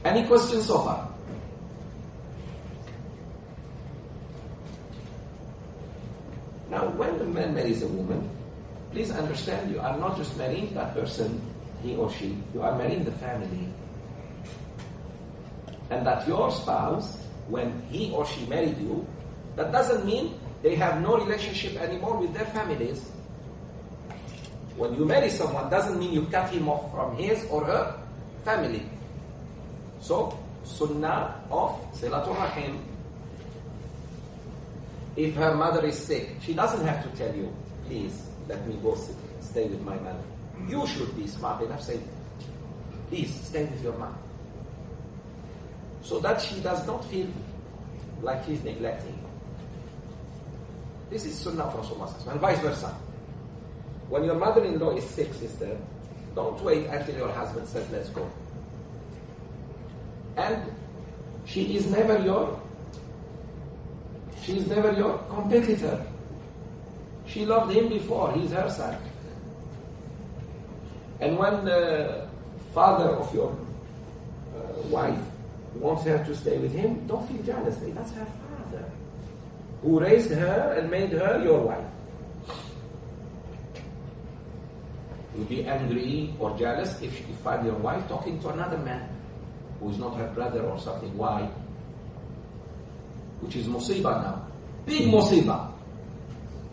Any questions so far? Now, when a man marries a woman, please understand you are not just marrying that person, he or she. You are marrying the family. And that your spouse, when he or she married you, that doesn't mean they have no relationship anymore with their families. When you marry someone, doesn't mean you cut him off from his or her family. So, sunnah of Silatul Rahim. If her mother is sick, she doesn't have to tell you, please, let me go stay with my mother. You should be smart enough, say, please, stay with your mom. So that she does not feel like she's neglecting. This is sunnah of Rasulullah and vice versa. When your mother-in-law is sick, sister, don't wait until your husband says, let's go. And she is never your competitor. She loved him before, he's her son. And when the father of your wife wants her to stay with him, don't feel jealous. That's her father who raised her and made her your wife. You'll be angry or jealous if you find your wife talking to another man who is not her brother or something. Why? Which is musibah now. Big musibah.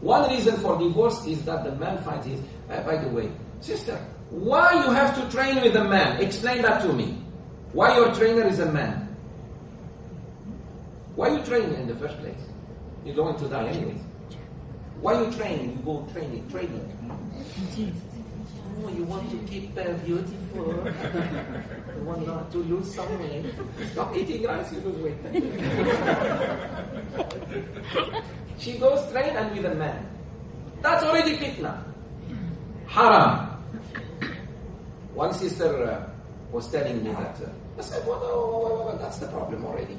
One reason for divorce is that the man finds his... by the way, sister, why you have to train with a man? Explain that to me. Why your trainer is a man? Why you train in the first place? You're going to die anyways. Why you training? You go training. Oh, you want to keep beautiful. You want not to lose some weight. Stop eating rice, you lose weight. She goes train and with a man. That's already fitna. Haram. One sister was telling me that, I said, well, that's the problem already.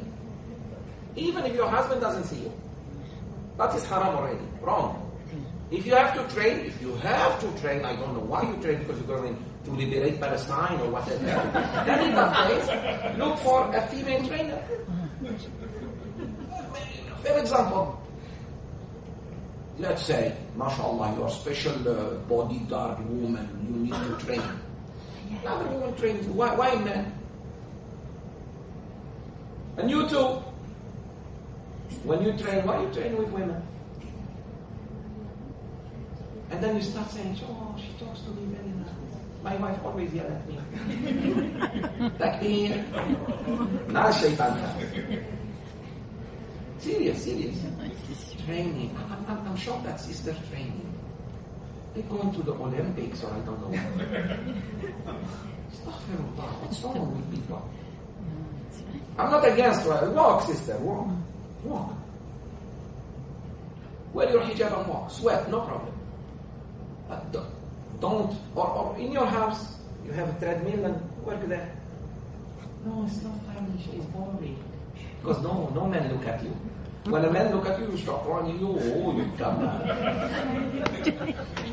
Even if your husband doesn't see you, that is haram already, wrong. If you have to train, I don't know why you train, because you're going to liberate Palestine or whatever. Then in that case, look for a female trainer. For example, let's say, mashallah, you're a special bodyguard woman, you need to train. Another woman trains you. Why men? And you too, when you train, why you train with women? And then you start saying, oh, she talks to me very nice. My wife always yells at me. Takbir. Now shaitan. Serious. Training. I'm shocked that sister's training. They're going to the Olympics or I don't know what. Astaghfirullah. What's wrong with people? I'm not against walk, sister. Walk. Wear your hijab and walk. Sweat, no problem. But don't, or in your house, you have a treadmill and work there. No, it's not funny, it's boring. Because no men look at you. When a man look at you, you stop running, you come back.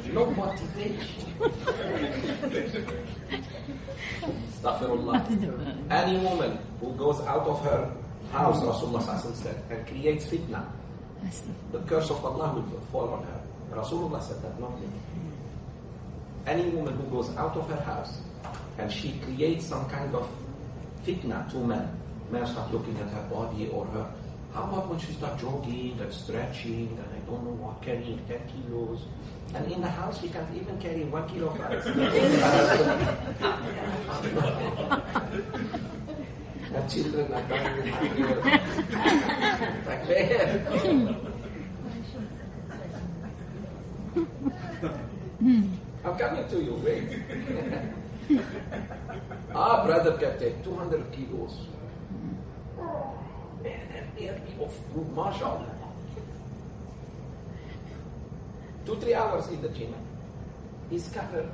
No motivation. Astaghfirullah. Any woman who goes out of her house, Rasulullah said, and creates fitna, the curse of Allah will fall on her. Rasulullah said that, not me. Any woman who goes out of her house and she creates some kind of fitna to men start looking at her body or her. How about when she starts jogging and stretching and I don't know what, carrying 10 kilos? And in the house she can't even carry 1 kilo of rice. Her children are dying with hunger. Like there. I'm coming to you, wait. Our brother can take 200 kilos. Of food, mashallah. 2-3 hours in the gym. He's covered.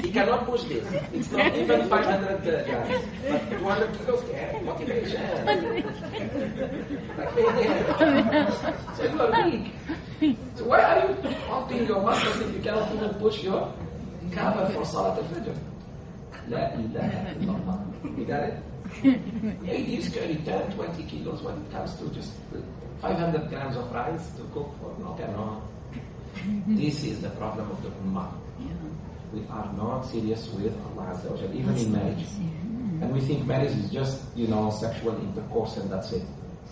He cannot push this. It's not even 500 grams. But 200 kilos, motivation. So you are weak. So why are you pumping your muscles if you cannot even push your cover for Salat al-Fajr? La ilaha illallah. You got it? Ladies carry 10, 20 kilos when it comes to just 500 grams of rice to cook for no. This is the problem of the Ummah. We are not serious with Allah Azza wa Jalla, even in marriage. And we think marriage is just, sexual intercourse and that's it.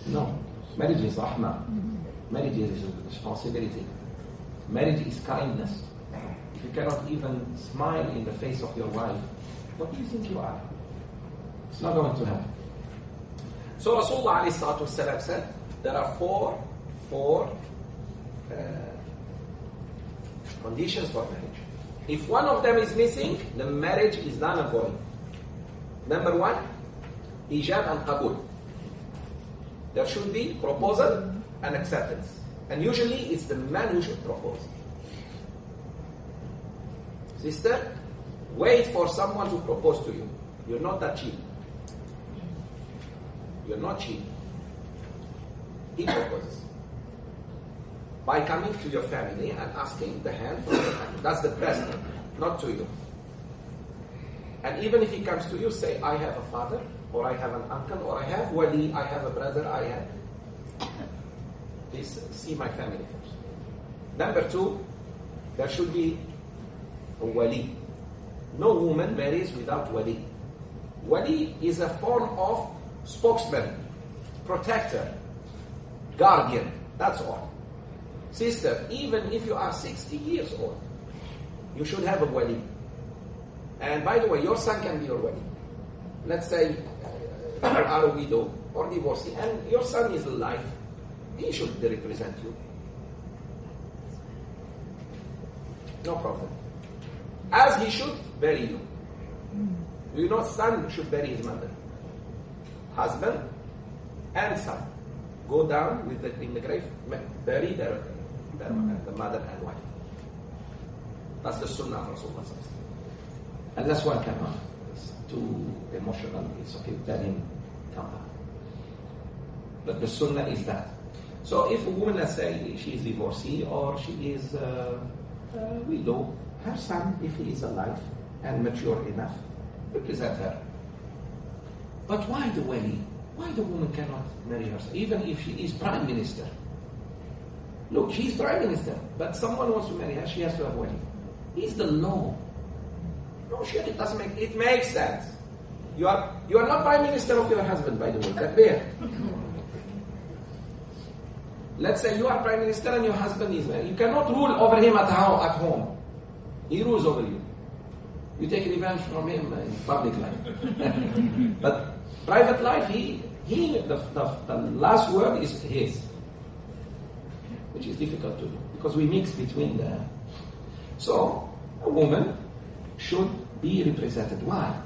No. Marriage is rahmah. Marriage is responsibility. Marriage is kindness. If you cannot even smile in the face of your wife, what do you think you are? It's not going to happen. So Rasulullah ﷺ said there are four conditions for marriage. If one of them is missing, the marriage is null and void. Number 1, Hijab and Qabul. There should be proposal and acceptance. And usually it's the man who should propose. Sister, wait for someone to propose to you. You're not that cheap. You're not cheap. He proposes. By coming to your family and asking the hand from your hand. That's the present, not to you. And even if he comes to you, say, I have a father, or I have an uncle, or I have wali, I have a brother, I have. Please see my family first. Number 2, there should be a wali. No woman marries without wali. Wali is a form of spokesman, protector, guardian. That's all. Sister, even if you are 60 years old, you should have a wali. And by the way, your son can be your wali. Let's say you are a widow or divorcee, and your son is alive. He should represent you. No problem. As he should bury you. You know, son should bury his mother. Husband and son go down in the grave, bury the mother and wife. That's the sunnah of Rasulullah. Unless one cannot. It's too emotional. It's okay, tell him, come back. But the sunnah is that. So if a woman, let's say, she is divorcee or she is widow, her son, if he is alive and mature enough, represent her. But why the wali? Why the woman cannot marry herself, even if she is prime minister? Look, she's prime minister, but someone wants to marry her, she has to have wali. It's the law. No shit, it doesn't make, it makes sense. You are not prime minister of your husband, by the way, that bear. Let's say you are prime minister and your husband is married. You cannot rule over him at home. He rules over you. You take revenge from him in public life. But private life, the last word is his. Which is difficult to do. Because we mix between the... So, a woman should be represented. Why?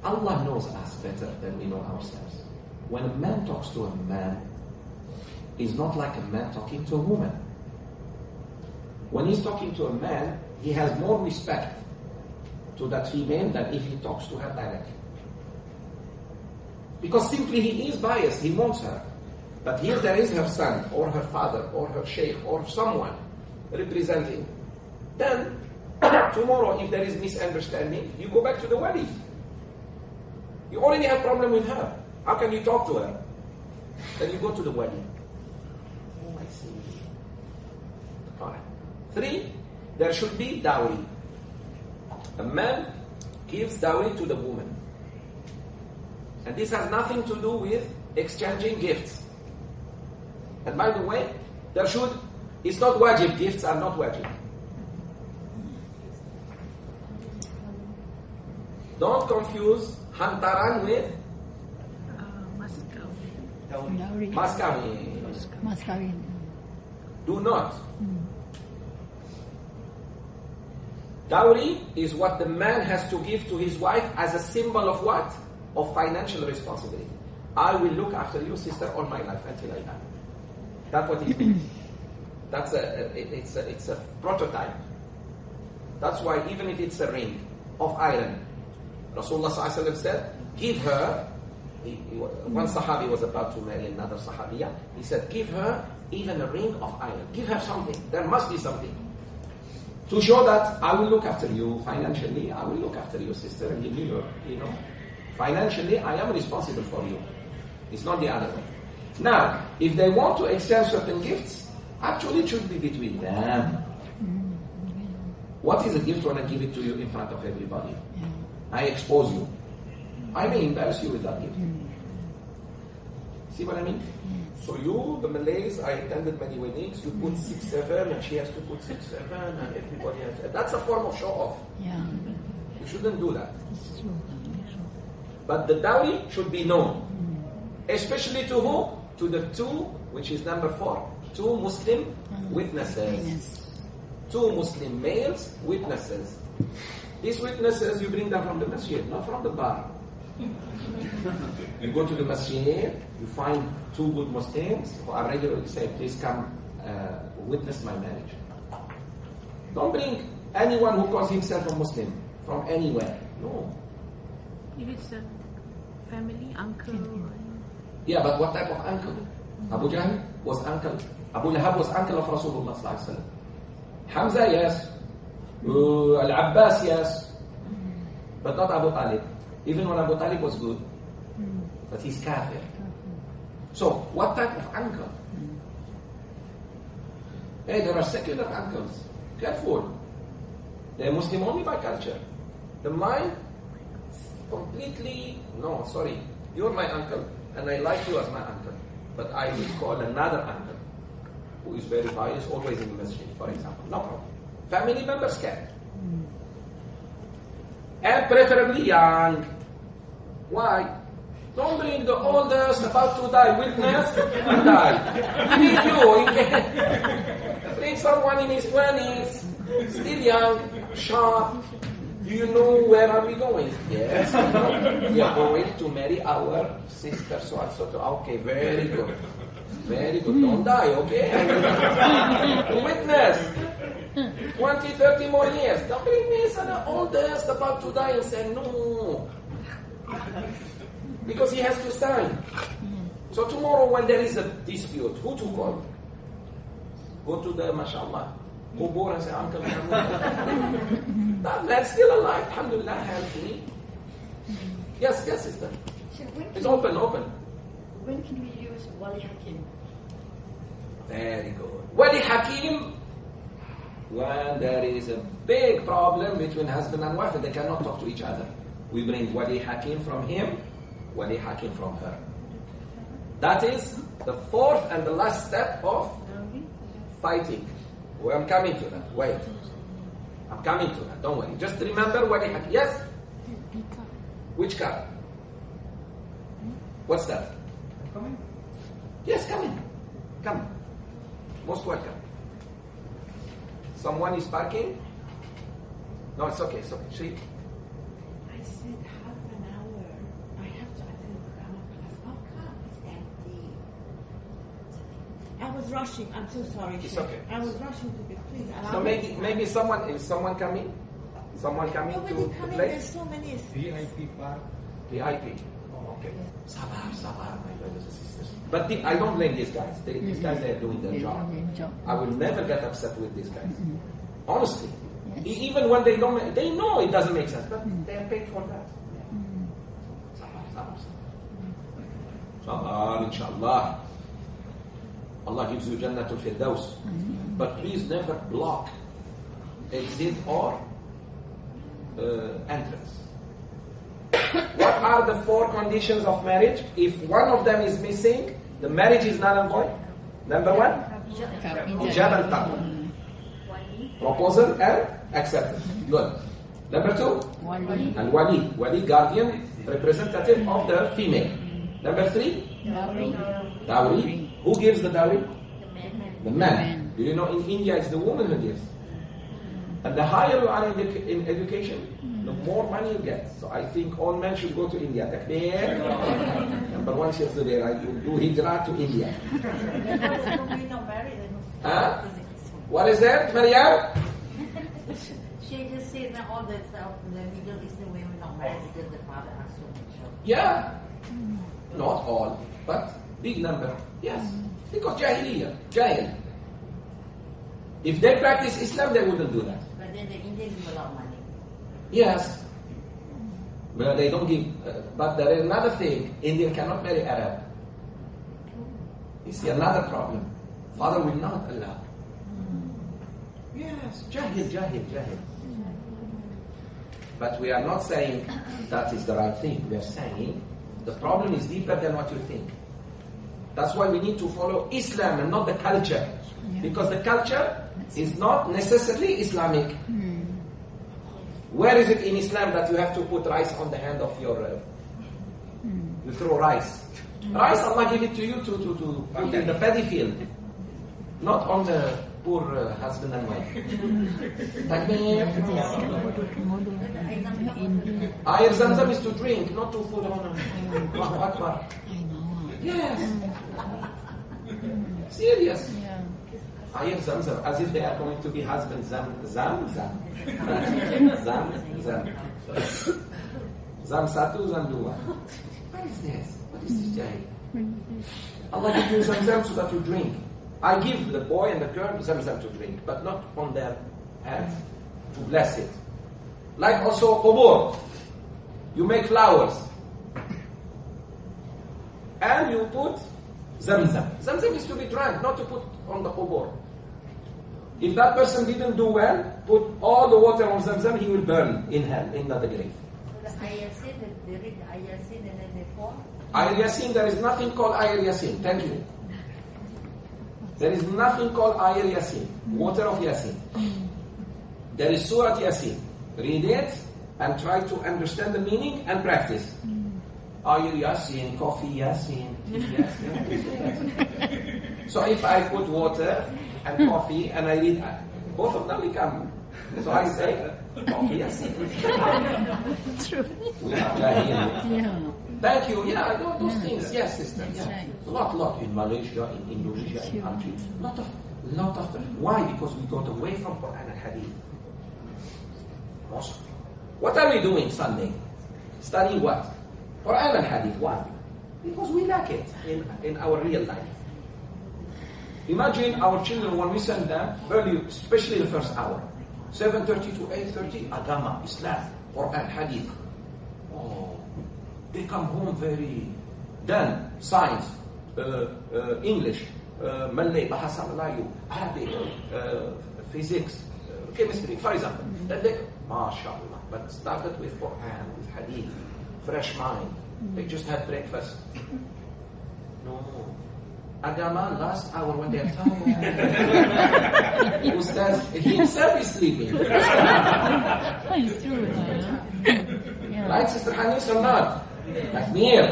Allah knows us better than we know ourselves. When a man talks to a man, it's not like a man talking to a woman. When he's talking to a man, he has more respect to that female than if he talks to her directly. Because simply he is biased, he wants her. But here there is her son, or her father, or her sheikh, or someone representing. Then, tomorrow if there is misunderstanding, you go back to the wali. You already have problem with her. How can you talk to her? Then you go to the wali. Oh, I see. Alright. 3, there should be dowry. A man gives dowry to the woman. And this has nothing to do with exchanging gifts. And by the way, it's not wajib, gifts are not wajib. Don't confuse hantaran with maskawin. Do not. Dowry is what the man has to give to his wife as a symbol of what? Of financial responsibility. I will look after you, sister, all my life until I die. That's what it means. It's a prototype. That's why even if it's a ring of iron, Rasulullah ﷺ said, give her, one Sahabi was about to marry another Sahabiya, he said, give her even a ring of iron. Give her something. There must be something. To show that I will look after you financially, I will look after your sister and give you your, financially I am responsible for you. It's not the other way. Now, if they want to exchange certain gifts, actually it should be between them. What is a gift when I give it to you in front of everybody? I expose you. I may embarrass you with that gift. See what I mean? So you, the Malays, I attended many weddings, you put 6, 7, and she has to put 6, 7, and everybody has... That's a form of show-off. Yeah. You shouldn't do that. But the dowry should be known. Especially to who? To the 2, which is number 4, 2 Muslim witnesses. 2 Muslim males witnesses. These witnesses, you bring them from the masjid, not from the bar. You go to the masjid, you find 2 good Muslims who are regularly say, please come witness my marriage. Don't bring anyone who calls himself a Muslim from anywhere. No. If it's a family, uncle. Yeah, but what type of uncle? Abu Jahl was uncle. Abu Lahab was uncle of Rasulullah sallallahu alaihi wasallam. Hamza, yes. Al-Abbas, yes. But not Abu Talib. Even when Abu Talib was good. But he's kafir. So, what type of uncle? Hey, there are secular uncles. Careful. They're Muslim only by culture. The mind, completely, no, sorry. You're my uncle. And I like you as my uncle. But I will call another uncle who is very pious, always in the masjid, for example. No problem. Family members can. And preferably young. Why? Don't bring the oldest about to die witness and die. We need you. Bring someone in his 20s, still young, sharp. Do you know where are we going? Yes, we are going to marry our sister, so and so. Okay, very good. Very good. Don't die, okay? Witness. 20, 30 more years. Don't bring me an oldest about to die and say no. Because he has to stand. So tomorrow when there is a dispute, who to call? Go to the, mashallah, Qubur and say, Uncle, that man's still alive, alhamdulillah, healthy. Yes, sister. It's open. When can we use Wali Hakim? Very good. Wali Hakim, when there is a big problem between husband and wife and they cannot talk to each other. We bring Wali Hakim from him, Wali Hakim from her. That is the fourth and the last step of fighting. Well, I'm coming to that. Wait. I'm coming to that. Don't worry. Just remember Wali Hakim. Yes? Which card? What's that? Coming? Yes, come in. Come. Most welcome. Someone is parking? No, it's okay. She? I said half an hour. I have to attend the grammar class. How come it's empty? I was rushing. I'm so sorry. It's Sheikh. okay. I was rushing to be please allow So me. maybe someone is someone coming? Someone coming to Nobody the coming. There's place? so many. VIP park. VIP. Oh, okay. Sabar, my brothers and sisters. But I don't blame these guys. These guys, they are doing their job. I will never get upset with these guys. Honestly. Yes. Even when they don't, they know it doesn't make sense, but they are paid for that. Sabar, inshallah. Allah gives you Jannatul Firdaus. But please never block exit or entrance. What are the 4 conditions of marriage? If one of them is missing, the marriage is null and void. Number 1, Hijab and Taqwa. Proposal and acceptance. Good. Number 2, and Wali, guardian, representative of the female. Number 3, dowry. Who gives the dowry? The man. Do you know in India it's the woman who gives? And the higher you are in education, the more money you get. So I think all men should go to India. Takbir. Number 1 should do there. I will do hijrah to India. Huh? What is that, Maryam? She just said that all the Middle Eastern women not married because the father has so much. Yeah. Not all, but big number. Yes. Because Jahiliyyah. Jahil. If they practice Islam, they wouldn't do that. But then the Indians give a lot of money. Yes. Well, they don't give. But there is another thing. Indian cannot marry Arab. You see another problem. Father will not allow. Yes, Jahil. But we are not saying that is the right thing. We are saying the problem is deeper than what you think. That's why we need to follow Islam and not the culture. Because the culture is not necessarily Islamic. Where is it in Islam that you have to put rice on the hand of your... you throw rice. Rice, Allah give it to you to put in the paddy field. Not on the poor husband and wife. Takbir. Air Zamzam is to drink, not to put on Allahu Akbar. Yes. Serious. Air Zamzam, as if they are going to be husband. Zam. Zam satu, zam dua. What is this? What is this jahil? Allah gives you Zamzam so that you drink. I give the boy and the girl Zamzam to drink, but not on their hands, to bless it. Like also qubur. You make flowers. And you put Zamzam. Zamzam is to be drank, not to put on the qubur. If that person didn't do well, put all the water on Zamzam, he will burn in hell, in the grave. So the Ayasin, they read the Ayasin and then they fall? Ayat Yasin, there is nothing called Ayat Yasin. Thank you. There is nothing called Ayat Yasin, water of Yasin. There is Surah Yasin. Read it and try to understand the meaning and practice. Ayat Yasin, coffee Yasin, tea Yasin. So if I put water and coffee and I read, both of them become. So I say, coffee Yasin. True. Yeah. Thank you. Yeah, I know those things. Yes, sister. Yeah. Right. Lot. In Malaysia, in Indonesia, in Argentina. Lot of Lot of them. Why? Because we got away from Quran and Hadith. Most. What are we doing Sunday? Studying what? Quran and Hadith. Why? Because we lack it in our real life. Imagine our children when we send them early, especially the first hour, 7:30 to 8:30, Agama, Islam, Quran, Hadith. Oh, they come home very done. Science, English, Malay, Bahasa Melayu, Arabic, physics, chemistry, for example. MashaAllah. But started with Quran, with Hadith, fresh mind. They just had breakfast. No. Agama, last hour when they're tired. Ustaz himself is sleeping. It's true. Yeah. Right, Sister Hanis or not? Takmir.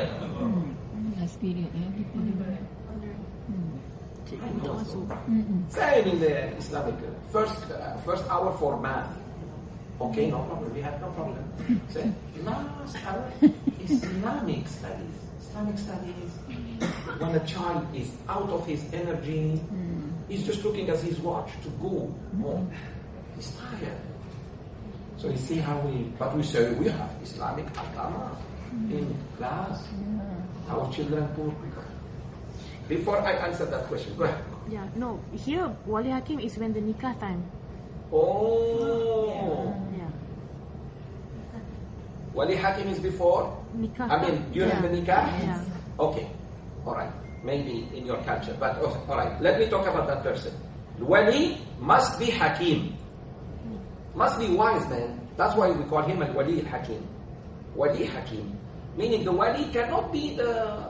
Last period, Same in the Islamic first hour for math. Okay, no problem. We have no problem. Say, last hour, Islamic studies. Islamic studies. When a child is out of his energy, he's just looking at his watch to go home. He's tired. So you see how but we say we have Islamic Agama in class. Our children put. Before I answer that question, go ahead. Yeah, no. Here, Wali Hakim is when the nikah time. Oh. Yeah. Wali Hakim is before? Nikah. I mean, during the nikah? Yeah. Okay. Alright. Maybe in your culture. But alright. Let me talk about that person. Wali must be Hakim. Must be wise man. That's why we call him Al-Wali Al-Hakim. Wali Hakim. Meaning the Wali cannot be the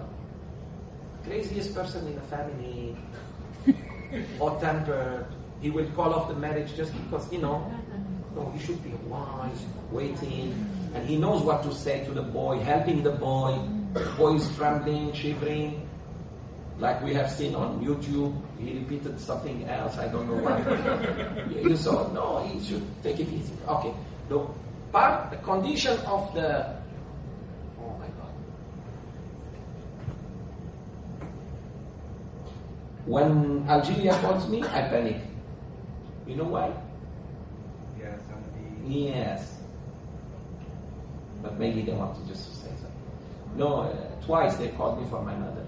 craziest person in the family. Or tempered. He will call off the marriage just because, no, he should be wise, waiting, and he knows what to say to the boy, helping the boy. The boy is trembling, shivering, like we have seen on YouTube. He repeated something else, I don't know what. You saw, no, he should take it easy. Okay, the condition of the, oh my God. When Algeria calls me, I panic. You know why? Yeah, somebody. Yes. But maybe they want to just say something. No, twice they called me for my mother.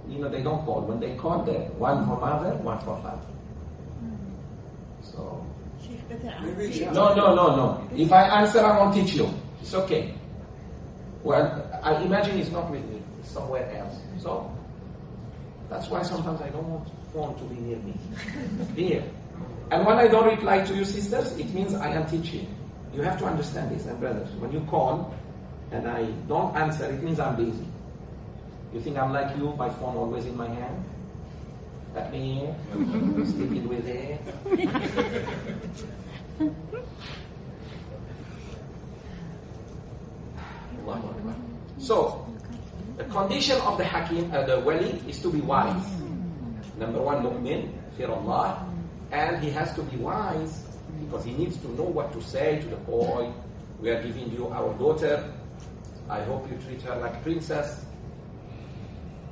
They don't call. When they call, they one for mother, one for father. So. No. If I answer, I won't teach you. It's okay. Well, I imagine it's not with me. It's somewhere else. So, that's why sometimes I don't want to be near me. Here. And when I don't reply to you sisters, it means I am teaching. You have to understand this, and brothers. When you call and I don't answer, it means I'm busy. You think I'm like you, my phone always in my hand? Like me, sleeping with it. So, the condition of the Hakim, the Wali, is to be wise. Number one, mu'min, fear Allah. And he has to be wise because he needs to know what to say to the boy. We are giving you our daughter. I hope you treat her like a princess.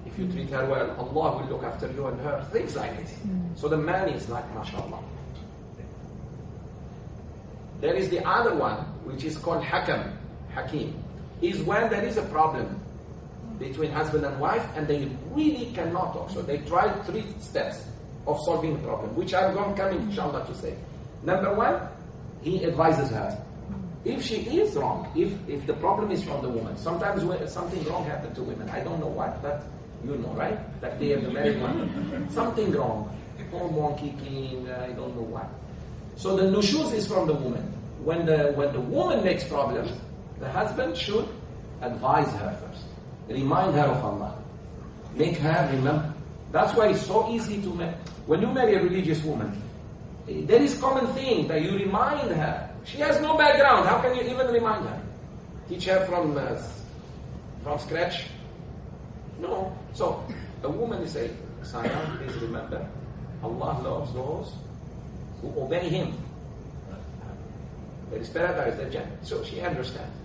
If you treat her well, Allah will look after you and her. Things like this. So the man is like, mashallah. There is the other one, which is called Hakim, is when there is a problem between husband and wife and they really cannot talk. So they try 3 steps of solving the problem, which I'm going to come inshallah to say. Number one, he advises her. If she is wrong, if the problem is from the woman, sometimes something wrong happens to women. I don't know what, but you know, right? Like they have the married one. Something wrong. Hormone kicking, I don't know what. So the nushuz is from the woman. When the woman makes problems, the husband should advise her first. Remind her of Allah. Make her remember. That's why it's so easy to marry. When you marry a religious woman, there is common thing that you remind her. She has no background. How can you even remind her? Teach her from scratch? No. So a woman is saying, Sana, please remember, Allah loves those who obey Him. There is paradise, there is Jannah. So she understands.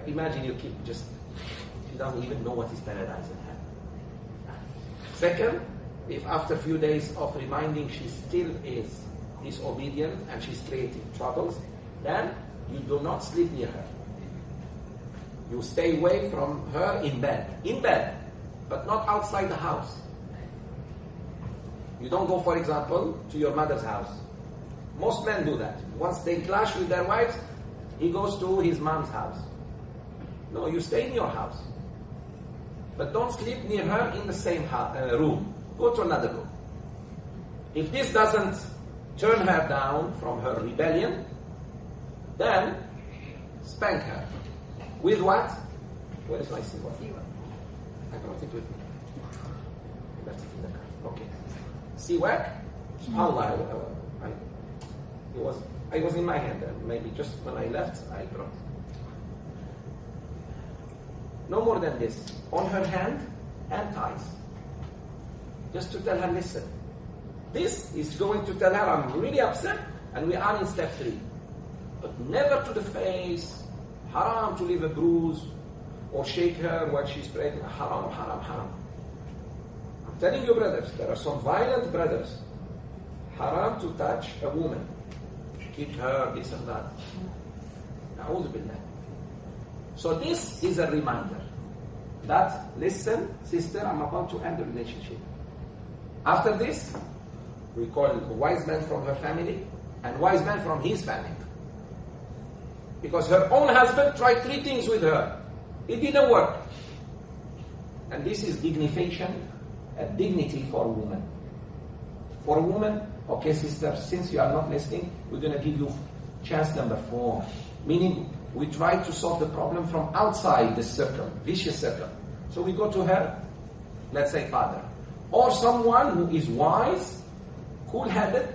Imagine you keep she doesn't even know what is paradise in heaven. Second, If after a few days of reminding she still is disobedient and she's creating troubles, then you do not sleep near her. You stay away from her in bed, but not outside the house. You don't go, for example, to your mother's house. Most men do that. Once they clash with their wives, he goes to his mom's house. No, you stay in your house. But don't sleep near her in the same room. Go to another room. If this doesn't turn her down from her rebellion, then spank her. With what? Where is my siwak? I brought it with me. I left it in the car. Okay. Siwak? SubhanAllah, I was in my hand, and maybe just when I left, I brought it. No more than this. On her hand and thighs. Just to tell her, listen. This is going to tell her, I'm really upset, and we are in step 3. But never to the face. Haram to leave a bruise or shake her while she's pregnant. Haram, haram, haram. I'm telling you, brothers, there are some violent brothers. Haram to touch a woman. Keep her, this and that. Na'udhu billah. So this is a reminder that, listen, sister, I'm about to end the relationship. After this, we call a wise man from her family and wise man from his family. Because her own husband tried 3 things with her. It didn't work. And this is dignification, a dignity for a woman. For a woman, okay, sister, since you are not listening, we're going to give you chance number 4. Meaning, we try to solve the problem from outside the circle, vicious circle. So we go to her, let's say father, or someone who is wise, cool-headed,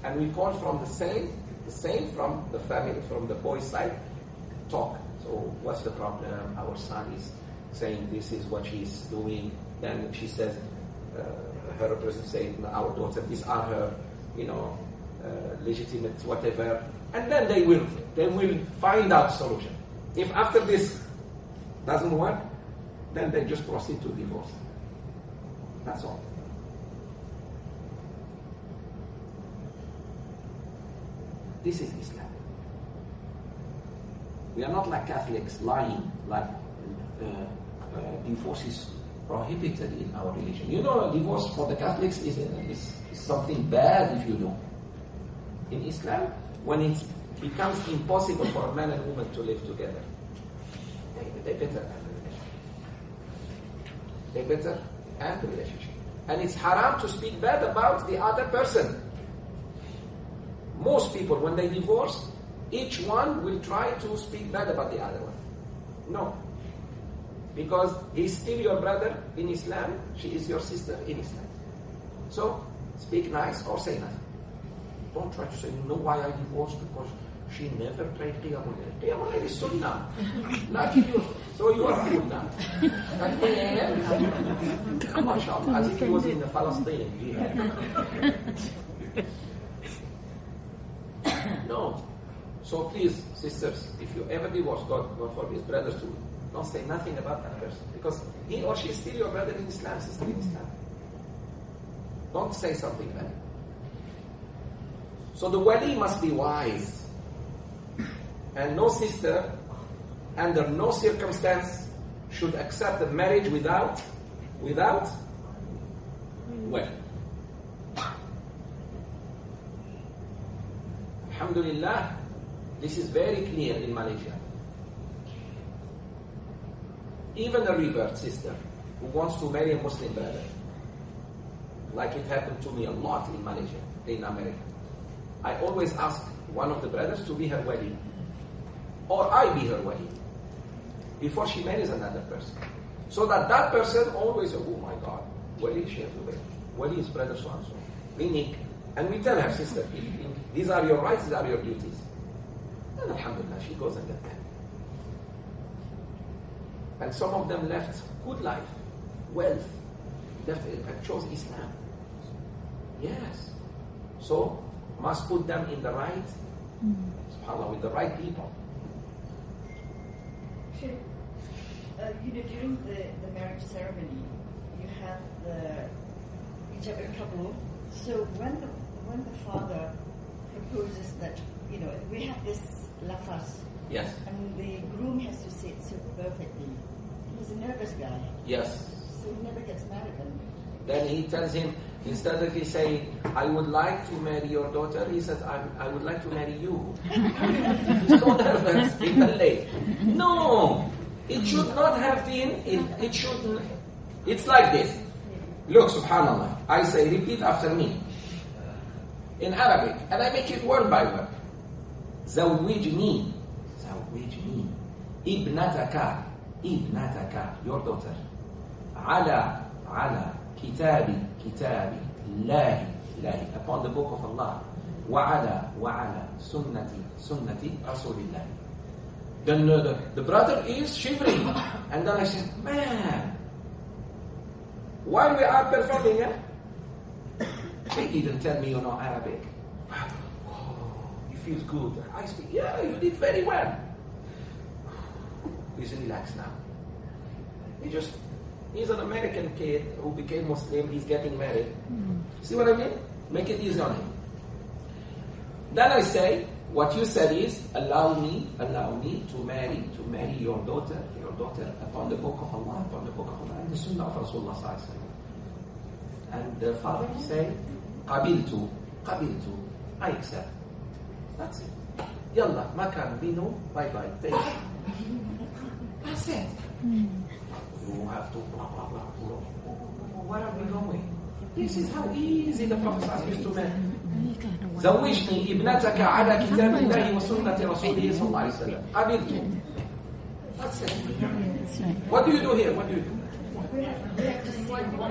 and we call from the same from the family, from the boy's side, talk. So what's the problem? Our son is saying this is what she's doing. Then she says, her representative saying, our daughter, these are her, legitimate whatever. And then they will find out solution. If after this doesn't work, then they just proceed to divorce. That's all. This is Islam. We are not like Catholics lying, like divorce is prohibited in our religion. Divorce for the Catholics is something bad if you do. In Islam, when it becomes impossible for a man and woman to live together, they better end the relationship. They better end the relationship. And it's haram to speak bad about the other person. Most people, when they divorce, each one will try to speak bad about the other one. No. Because he's still your brother in Islam, she is your sister in Islam. So, speak nice or say nothing. Don't try to say, you know why I divorced? Because she never prayed Qiyamul Layl. Qiyamul Layl is Sunnah. Not you. So you are fool now. At 10 a.m., mashallah, as if he was in the Palestine jihad. No. So please, sisters, if you ever divorce, God forbid, brothers too, don't say nothing about that person. Because he or she is still your brother in Islam, sister in Islam. Don't say something bad. So the wali must be wise. And no sister, under no circumstance, should accept a marriage without wali. Alhamdulillah, this is very clear in Malaysia. Even a revert sister who wants to marry a Muslim brother, like it happened to me a lot in Malaysia, in America. I always ask one of the brothers to be her wali, or I be her wali, before she marries another person. So that person always, oh my God, wali is Sheikh Zoubir, wali is brother so-and-so. Meaning, and we tell her, sister, these are your rights, these are your duties. And alhamdulillah, she goes and gets married. And some of them left good life, wealth, left and chose Islam. Yes. So, must put them in the right, subhanAllah, with the right people. Sure. During the marriage ceremony, you have whichever couple. So when the father proposes that, we have this lafaz, Yes. and the groom has to say it so perfectly. He's a nervous guy, Yes. so he never gets married. Then he tells him, instead of he saying, I would like to marry your daughter, he says, I would like to marry you. He's so nervous, in the late. No! It should not have been, it shouldn't. It's like this. Look, subhanallah. I say, repeat after me. In Arabic. And I make it word by word. زوجني. زوجني. ابنتك. Your daughter. على كتابي الله upon the book of Allah وعلى سنة رسول الله. Then the brother is shivering, and then I said, man, while we are performing it, they didn't tell me you know Arabic. Oh, it feels good. I speak, yeah, you did very well. He's relaxed now. He's an American kid who became Muslim. He's getting married. See what I mean? Make it easy on him. Then I say, what you said is, allow me to marry your daughter upon the book of Allah, and the Sunnah of Rasulullah sallallahu alaihi wasallam. And the father say, qabiltu, I accept. That's it. Yalla, makan, binu, bye, thank you. That's it. You have to blah, blah, blah, blah. Where are we going? This is how easy the Prophet used to marry. زوجني ابنتك على كتاب الله وسنة رسوله صلى الله عليه وسلم. قبلت. That's it. What do you do here? What do you do? We have to see what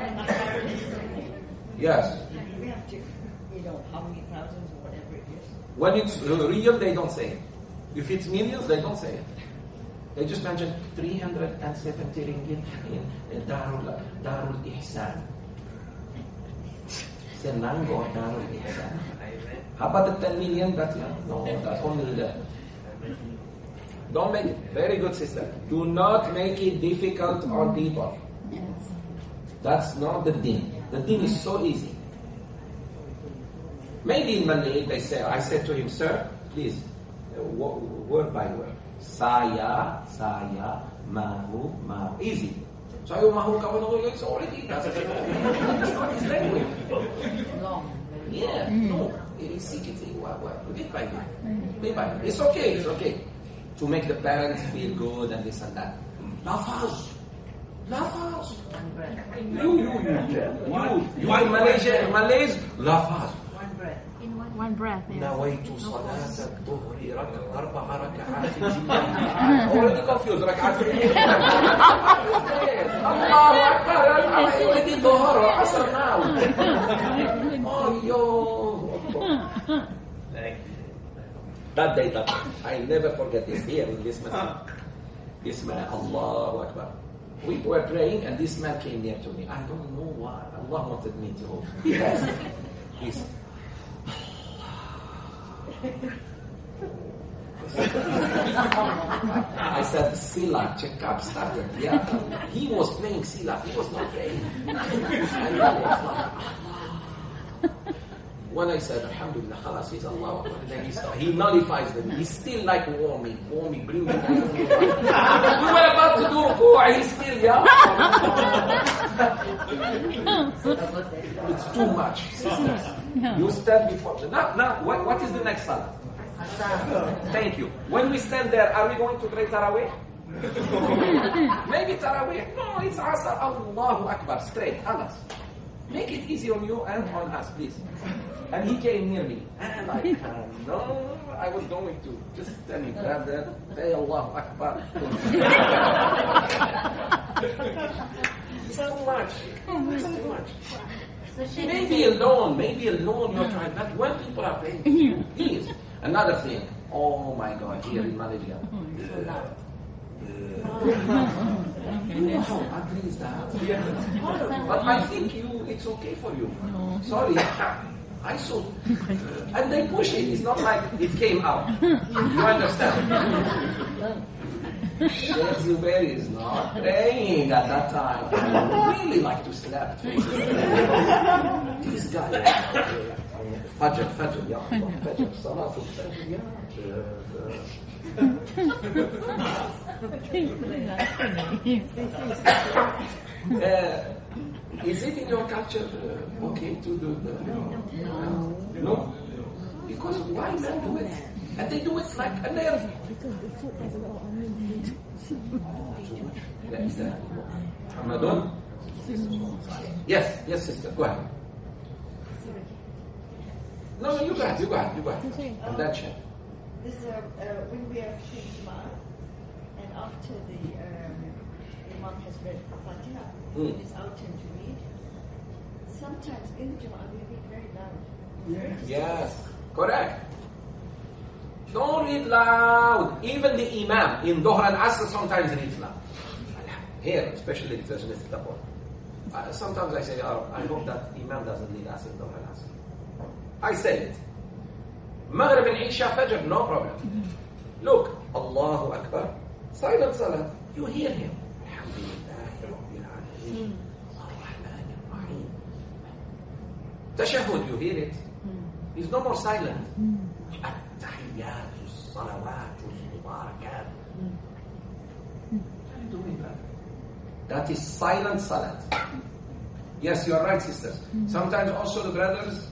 Yes. we have to, how many thousands or whatever it is. When it's real, they don't say it. If it's millions, they don't say it. They just mention 370 ringgit in Darul Ihsan. Senango Darul Ihsan. How about the 10 million? That's only the. Don't make it. Very good, sister. Do not make it difficult on people. That's not the deen. The deen is so easy. Maybe in Malay, I said to him, sir, please, word by word. Saya, mahu. Easy. Saya, mahu, kawan, it's already. That's not his language. Long. Yeah, no. It is secretive. Bit by bit. It's okay. To make the parents feel good and this and that. Lafaz. You in Malaysia, Malays, lafaz. One breath. Yes. نويت صلاة الظهر 4 ركعات already confused ركعات الله أكبر already ظهر عصر now that day I never forget this here in this man Allahu Akbar. We were praying and this man came near to me. I don't know why Allah wanted me to. He's I said, Sila, check-up started. Yeah. He was playing Sila. He was not praying. And I was like, when I said, Alhamdulillah, khalas, he's Allah. Then he nullifies them. He's still like warm me, bring me. We were about to do ruku', he's still, It's too much. You stand before. Now, what is the next salah? Thank you. When we stand there, are we going to pray Taraweeh? Maybe Taraweeh. No, it's Asr. Allahu Akbar. Straight. Alas. Make it easy on you and on us, please. And he came near me. And I no, I was going to. Just tell me, brother, say Allahu Akbar. It's too much. It's too much. Maybe alone you're trying that. When people are praying, please. Another thing. Oh my God, here in Malaysia. How ugly is that? But I think it's okay for you. Sorry. I saw. And they push it. It's not like it came out. You understand? Sheikh Zoubir is not praying at that time. I really like to slap faces. This guy, Fajr, ya Allah, Fajr, Salatul Fajr, ya is it in your culture okay to do no? Because why men do it? And they do it like a nerve. Because the food has a lot of onions. Ramadan? Yes, sister, go ahead. No, you go ahead. And that check. This when we are praying Jum'ah, and after the Imam has read Fatima, it's our turn to read. Sometimes in the Jum'ah we read very loud. Yes, correct. Don't read loud. Even the Imam in Dhuhr and Asr sometimes reads loud. Here, especially if there's a taqwa. Sometimes I say, I hope that Imam doesn't lead us in Dhuhr and Asr. I say it. Maghrib and Isha Fajr, no problem. Look, Allahu Akbar, silent salah. You hear him. Alhamdulillah, Rabbil Alameen. Ar-Rahman Ar-Rahim. Tashahhud, you hear it. He's no more silent. At-Tahiyyat, As-Salawat, Al-Mubarakat. What are you doing that? That is silent salat. Yes, you are right, sisters. Sometimes also the brothers,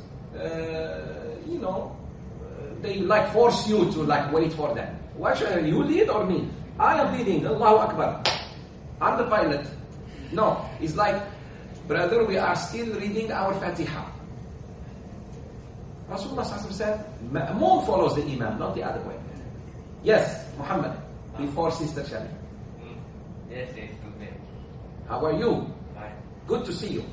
they like force you to like wait for them. Why should you lead or me? I am leading. Allahu Akbar. I'm the pilot. No, it's like, brother, we are still reading our Fatiha. Rasulullah said, Ma'moom follows the Imam, not the other way. Yes, Muhammad, before Sister Shani. Yes, good. How are you? Hi. Good to see you.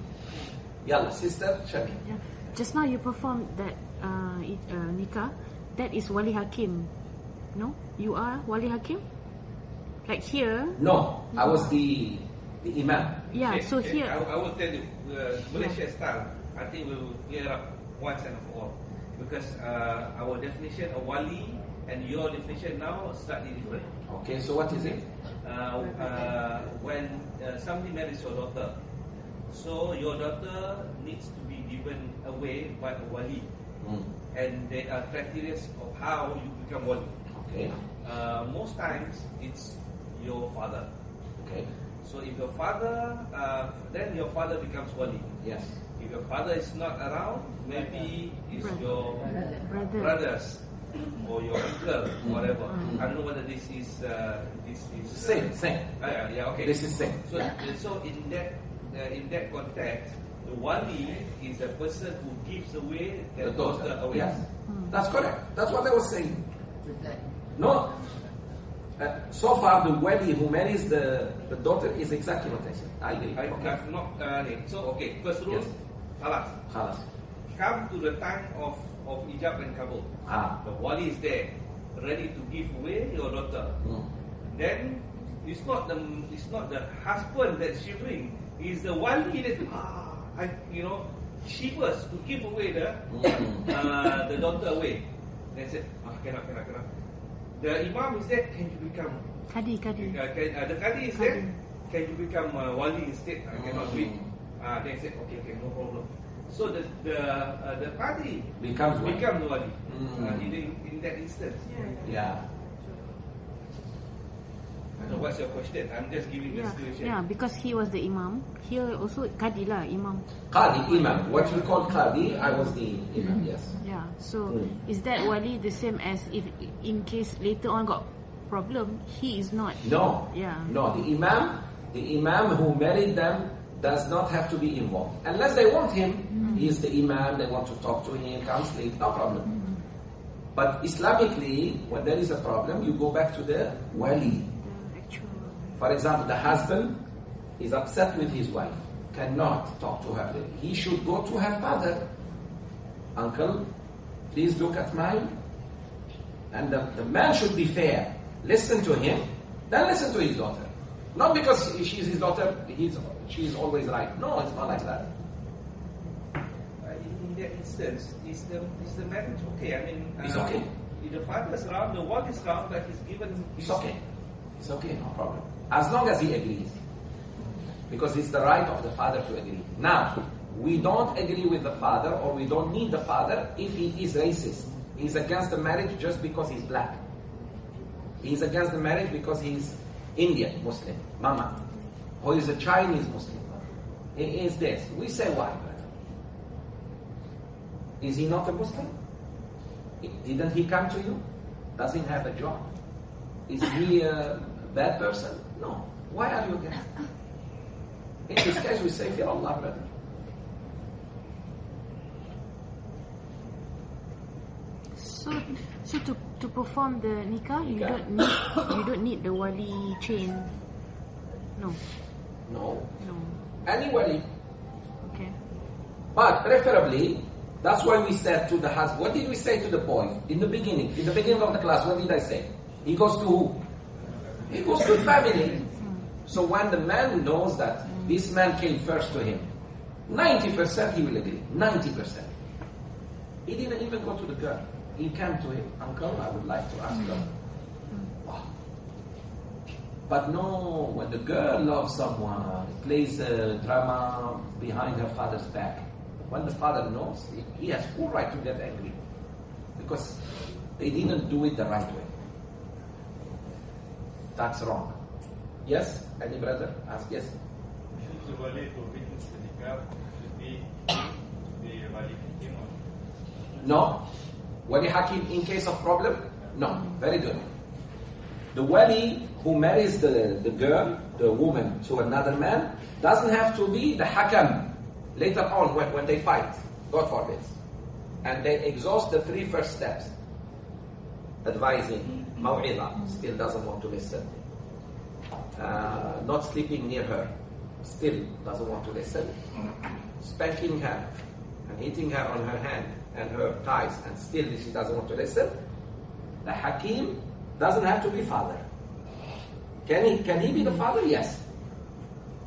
Yalla, Sister Shani. Yeah. Just now you performed that nikah. That is Wali Hakim. No? You are Wali Hakim? Like here? No, I was the Imam. Yeah, so here. I will tell you, Malaysia style, I think we will clear up once and for all. Because our definition of wali and your definition now are slightly different. Okay, so what is it? When somebody marries your daughter, so your daughter needs to be given away by a wali. And there are criteria of how you become wali. Okay. Most times it's your father. Okay. So if your father, then your father becomes wali. Yes. If your father is not around, maybe it's your brothers or your uncle, whatever. I don't know whether this is Same. yeah, okay. This is same. So in that context, the wali is a person who gives away their daughter away. Yes, that's correct. That's what I was saying. No, so far the wali who marries the daughter is exactly what I said. I agree. I've not so okay. First rule, Yes. Halas. Come to the time of Hijab and Kabul. The wali is there, ready to give away your daughter. Then it's not the husband that's shivering. It's the wali that shivers to give away the daughter away. They said, cannot. The imam is there. Can you become Kadi. the Qadi is there. Can you become wali instead? I cannot do it. They said, okay, no problem. So the Qadi becomes the wali in that instance. Yeah. So what's your question? I'm just giving the situation. Yeah, because he was the Imam. Here also Qadi lah, Imam. Qadi, Imam. What you call Qadi, I was the Imam, yes. Yeah, so is that wali the same as if in case later on got problem, he is not? No. Yeah. No, the Imam who married them does not have to be involved. Unless they want him, he is the Imam, they want to talk to him, come sleep, no problem. But Islamically, when there is a problem, you go back to the wali. For example, the husband is upset with his wife, cannot talk to her. He should go to her father. Uncle, please look at mine. And the man should be fair. Listen to him, then listen to his daughter. Not because she's his daughter, she's always right. No, it's not like that. In that instance, is the marriage okay? I mean, It's okay. If the father is around, the wife is around, but he's given. It's okay. It's okay, no problem. As long as he agrees. Because it's the right of the father to agree. Now, we don't agree with the father, or we don't need the father if he is racist. He's against the marriage just because he's black. He's against the marriage because he's Indian Muslim, mama. Or he's a Chinese Muslim. He is this. We say why, brother? Is he not a Muslim? Didn't he come to you? Does he have a job? Is he a bad person? No. Why are you against him? In this case, we say, fear Allah, brother. So to perform the nikah, you don't need the wali chain. No. Anybody. Okay. But preferably, that's why we said to the husband. What did we say to the boy in the beginning? In the beginning of the class, what did I say? He goes to who? He goes to family. So when the man knows that this man came first to him, 90% he will agree. 90%. He didn't even go to the girl. He came to him. Uncle, I would like to ask you. Wow. But no, when the girl loves someone, plays a drama behind her father's back. When the father knows, he has full right to get angry. Because they didn't do it the right way. That's wrong. Yes? Any brother? Ask yes. Should the wali to witness the nikah should be the wali hakim? No. Wali hakim in case of problem? No. Very good. The wali who marries the girl, the woman, to another man, doesn't have to be the hakam later on when they fight. God forbid. And they exhaust the 3 first steps. Advising, maw'idah, still doesn't want to listen. Not sleeping near her, still doesn't want to listen. Spanking her and hitting her on her hand and her thighs, and still she doesn't want to listen. The hakim doesn't have to be father. Can he be the father? Yes.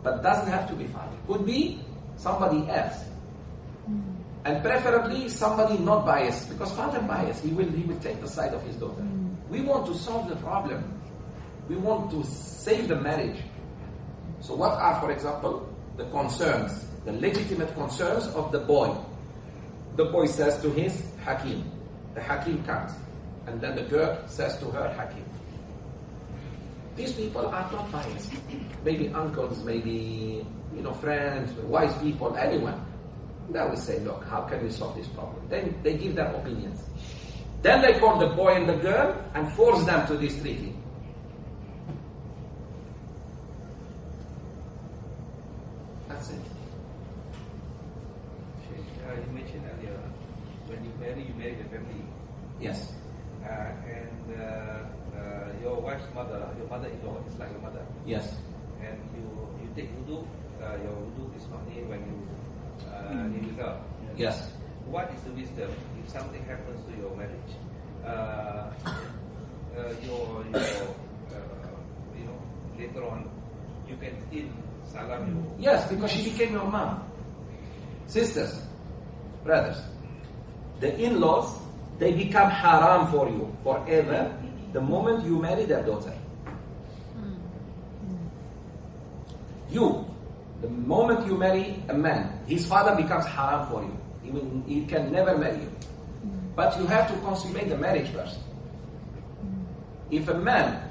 But doesn't have to be father. Could be somebody else. And preferably somebody not biased, because father biased, he will take the side of his daughter. We want to solve the problem. We want to save the marriage. So what are, for example, the concerns, the legitimate concerns of the boy? The boy says to his hakim. The hakim comes. And then the girl says to her hakim. These people are not biased. Maybe uncles, maybe friends, wise people, anyone. They will say, look, how can we solve this problem? Then they give their opinions. Then they call the boy and the girl and force them to this treaty. That's it. You mentioned earlier, when you marry the family. Yes. And your wife's mother, your mother-in-law is like your mother. Yes. And you take wudu, your wudu is only when you nikah. Yes. What is the wisdom if something happens to your marriage? Later on, you can still salam you. Yes, because she became your mom. Sisters, brothers, the in-laws, they become haram for you forever the moment you marry their daughter. You, the moment you marry a man, his father becomes haram for you. He can never marry you. But you have to consummate the marriage first. If a man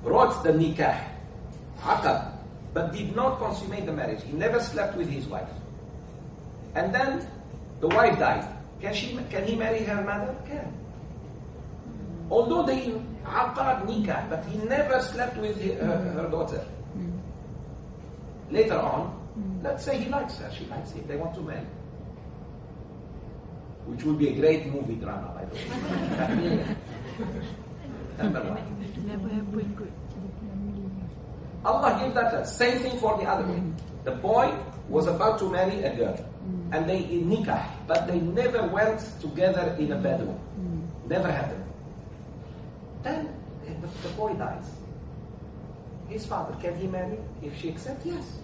wrote the nikah, aqad, but did not consummate the marriage, he never slept with his wife, and then the wife died, can he marry her mother? Can. Although they aqad nikah, but he never slept with her daughter. Later on, let's say he likes her, she likes him, they want to marry. Which would be a great movie drama, by the way. Number one. Never happened good. Allah gave that. Same thing for the other way. The boy was about to marry a girl, and they in nikah, but they never went together in a bedroom. Never happened. Then the boy dies. His father, can he marry? If she accepts, yes.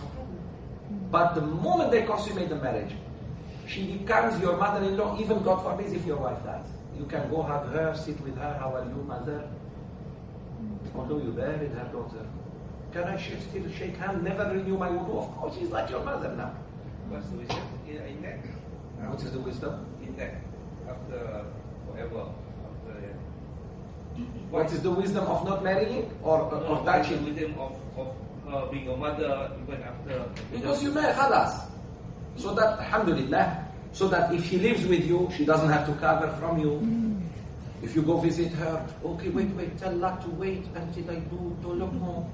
No problem. But the moment they consummate the marriage, she becomes your mother-in-law, even God forbid if your wife dies. You can go hug her, sit with her, how are you, mother? although you married her daughter, can I still shake hand, never renew my wudu? Of course, she's like your mother now. What's the wisdom in that? What is the wisdom? In that, after forever, after. What is the wisdom of not marrying or touching? The wisdom of her being a mother even after. Because you marry, khalas. So that, alhamdulillah, so that if she lives with you, she doesn't have to cover from you. If you go visit her, okay, wait, tell her to wait until I do look home.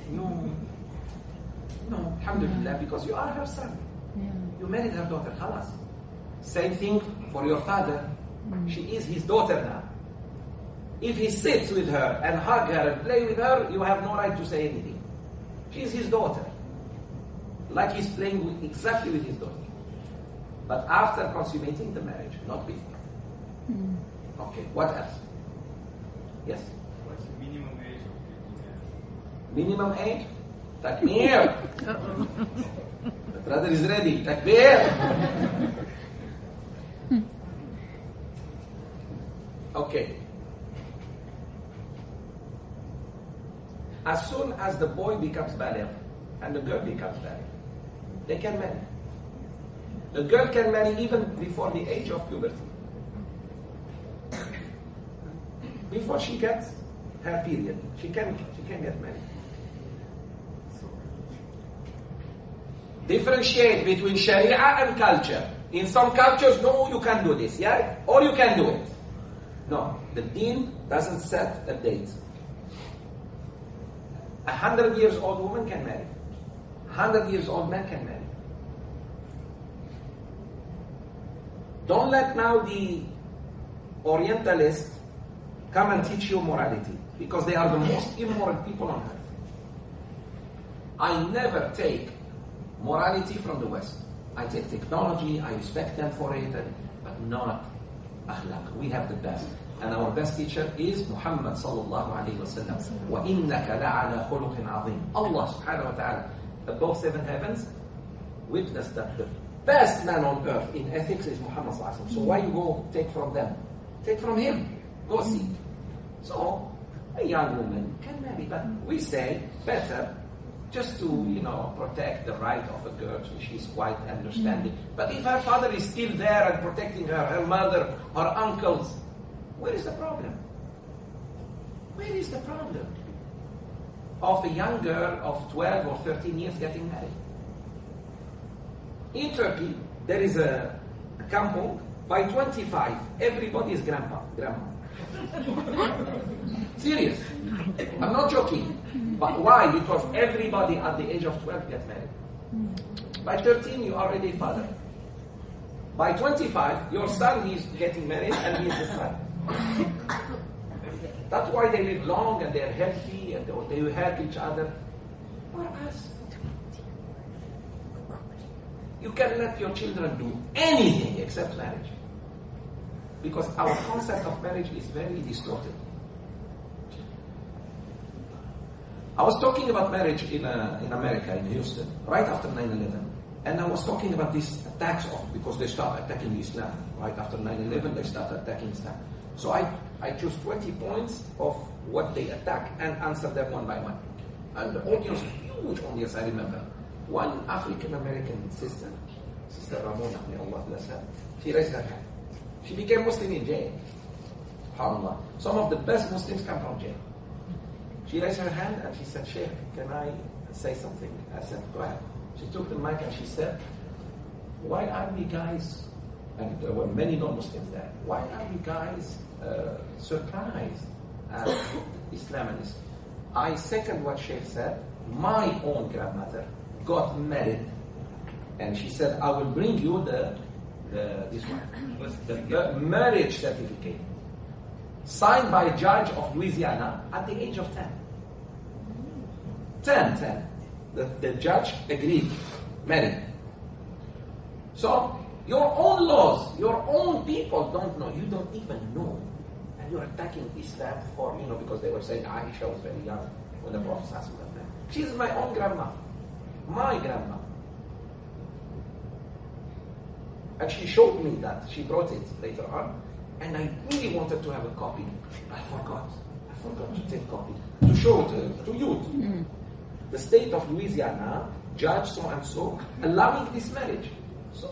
No, alhamdulillah, because you are her son. You married her daughter, khalas. Same thing for your father. She is his daughter now. If he sits with her and hug her and play with her, you have no right to say anything. She is his daughter. Like he's playing exactly with his daughter. But after consummating the marriage, not before. Okay, what else? Yes? What's the minimum age of Minimum age? Takbir! The brother is ready. Takbir! Okay. As soon as the boy becomes baligh and the girl becomes baligh, they can marry. The girl can marry even before the age of puberty. Before she gets her period, she can get married. Differentiate between Sharia and culture. In some cultures, no, you can't do this, yeah? Or you can do it. No, the deen doesn't set a date. 100 years old woman can marry. 100 years old man can marry. Don't let now the Orientalists come and teach you morality, because they are the most immoral people on earth. I never take morality from the West. I take technology, I respect them for it, but not akhlaq. We have the best. And our best teacher is Muhammad sallallahu alayhi wa sallam. وَإِنَّكَ لَعَلَى خُلُقٍ عَظِيمٍ. Allah subhanahu wa ta'ala, above 7 heavens, witnessed that the best man on earth in ethics is Muhammad sallallahu alayhi wa sallam. So why you go take from them? Take from him. Go see. So, a young woman can marry, but we say better just to, protect the right of a girl, so she's quite understanding. But if her father is still there and protecting her, her mother, her uncles, where is the problem? Where is the problem of a young girl of 12 or 13 years getting married? In Turkey, there is a kampung. By 25, everybody is grandma. Serious. I'm not joking. But why? Because everybody at the age of 12 gets married. By 13, you are already a father. By 25, your son is getting married and he is the son. That's why they live long and they're healthy and they help each other. For us, you can let your children do anything except marriage. Because our concept of marriage is very distorted. I was talking about marriage in America, in Houston, right after 9/11. And I was talking about these attacks because they start attacking Islam. Right after 9/11, they start attacking Islam. So I chose 20 points of what they attack and answer them one by one. And the audience, huge audience, I remember. One African-American sister, Sister Ramona, may Allah bless her, she raised her hand. She became Muslim in jail. SubhanAllah. Some of the best Muslims come from jail. She raised her hand and she said, Sheikh, can I say something? I said, go ahead. She took the mic and she said, why are we guys, and there were many non-Muslims there, why are we guys surprised at Islam and Islam? I second what Sheikh said. My own grandmother got married and she said, I will bring you the marriage certificate signed by a judge of Louisiana at the age of 10. 10. The judge agreed, married. So, your own laws, your own people don't know. You don't even know. And you're attacking Islam for, because they were saying Aisha was very young when the Prophet was married. She's my own grandma. My grandma. And she showed me that. She brought it later on. And I really wanted to have a copy. I forgot. forgot to take copy. To show it to you. The state of Louisiana, judge so and so, allowing this marriage. So,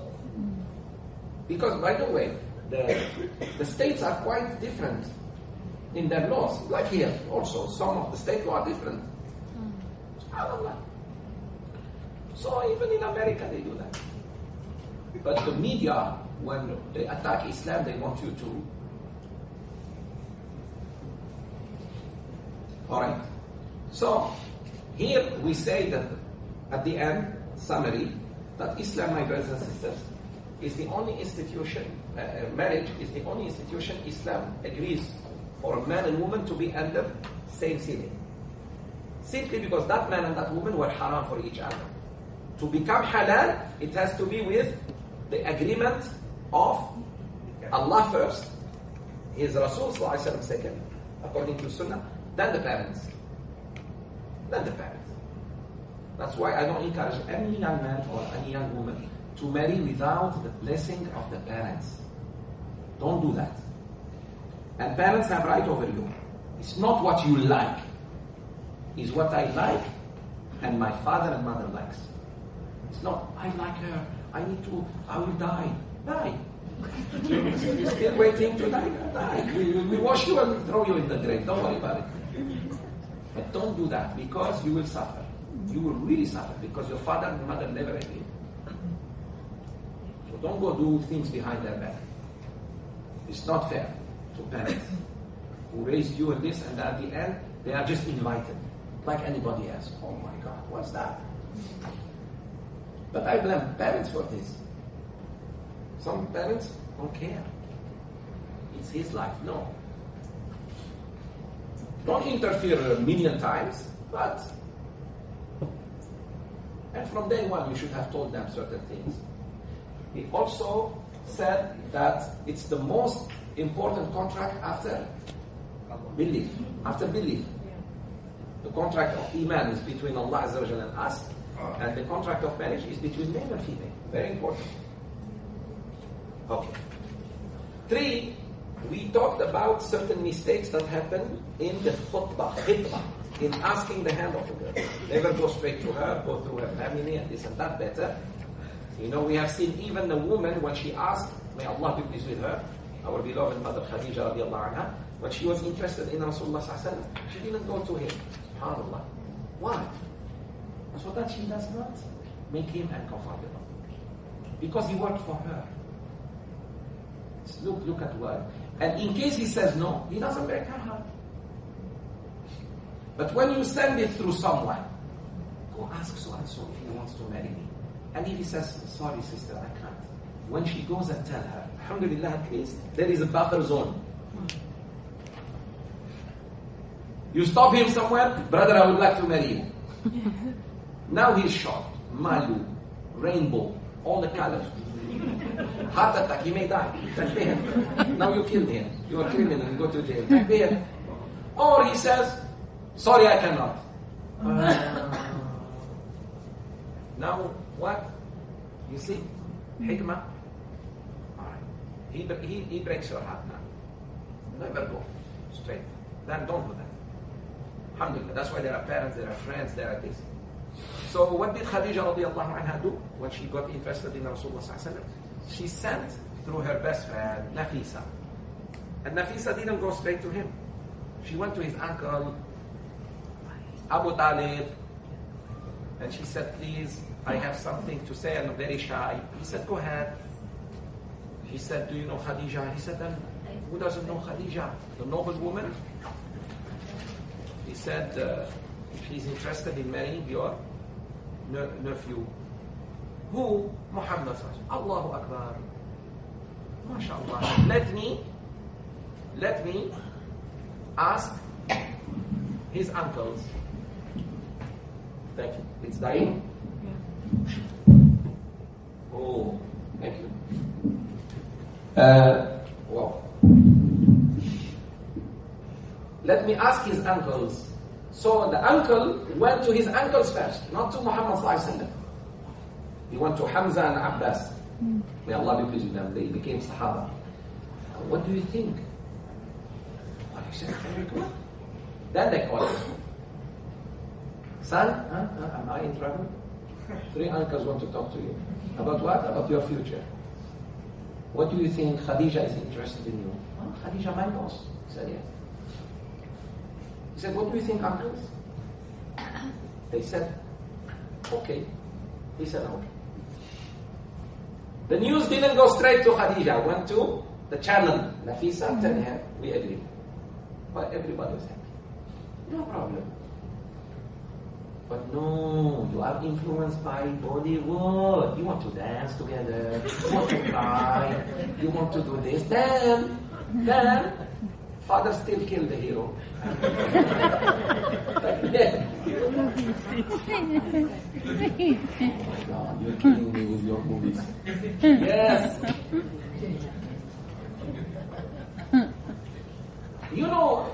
because by the way, the states are quite different in their laws. Like here also, some of the state laws are different. SubhanAllah. So even in America they do that. But the media, when they attack Islam, they want you to. Alright. So here we say that at the end, summary, that Islam, my brothers and sisters, is the only institution, marriage is the only institution Islam agrees for a man and woman to be under same ceiling. Simply because that man and that woman were haram for each other. To become halal, it has to be with the agreement of Allah first, His Rasul second, according to Sunnah, then the parents. Then the parents. That's why I don't encourage any young man or any young woman to marry without the blessing of the parents. Don't do that. And parents have right over you. It's not what you like. It's what I like and my father and mother likes. It's not, I like her, I will die. Die. You're still waiting to die? Die. We wash you and throw you in the grave. Don't worry about it. But don't do that because you will suffer. You will really suffer because your father and mother never agreed. So don't go do things behind their back. It's not fair to parents who raised you in this and at the end they are just invited like anybody else. Oh my God, what's that? But I blame parents for this. Some parents don't care. It's his life. No. Don't interfere a million times, but and from day one you should have told them certain things. He also said that it's the most important contract after belief. After belief. The contract of Iman is between Allah Azza wa Jalla and us, and the contract of marriage is between male and female. Very important. Okay. 3, we talked about certain mistakes that happen in the khutbah, in asking the hand of a girl. Never go straight to her, go through her family and this and that better. You know, we have seen even the woman when she asked, may Allah be pleased with her, our beloved mother Khadija radiallahu anha, when she was interested in Rasulullah sallallahu alaihi wasallam, she didn't go to him. SubhanAllah. Why? So that she does not make him uncomfortable. Because he worked for her. Look at what. And in case he says no, he doesn't break her heart. But when you send it through someone, go ask so and so if he wants to marry me. And if he says, sorry sister, I can't. When she goes and tell her, alhamdulillah, at least there is a buffer zone. You stop him somewhere, brother, I would like to marry you. Now he's shocked, malu, rainbow, all the colors. Heart attack, he may die. Now you killed him. You are a criminal, you go to jail. Or he says, sorry, I cannot. Now what? You see? Hikmah. Alright. He breaks your heart now. Never go straight. Then don't do that. Alhamdulillah. That's why there are parents, there are friends, there are this. So what did Khadija radiallahu anha do when she got interested in Rasulullah sallallahu alaihi wasallam? She sent through her best friend, Nafisa. And Nafisa didn't go straight to him. She went to his uncle, Abu Talib, and she said, please, I have something to say, I'm very shy. He said, go ahead. She said, do you know Khadija? He said, then who doesn't know Khadija? The noble woman? He said, she's interested in marrying your nephew. Who? Muhammad. Allahu Akbar. MashaAllah. Let me ask his uncles. Thank you. It's dying? Yeah. Oh, thank you. Well, let me ask his uncles. So the uncle went to his uncles first, not to Muhammad sallallahu alaihi wasallam. He went to Hamza and Abbas. May Allah be pleased with them. They became Sahaba. What do you think? He said, very good. Then they call him. Son, am I in trouble? 3 uncles want to talk to you. About what? About your future. What do you think Khadija is interested in you? Khadija, my boss. He said, yes. He said, what do you think, uncles? They said, okay. He said, okay. The news didn't go straight to Khadija, went to the channel. Nafisa, tell her, we agree. But everybody was happy. No problem. But no, you are influenced by Bollywood. You want to dance together, you want to cry, you want to do this. Then, father still killed the hero. God, you're killing me with your movies. Yes. You know,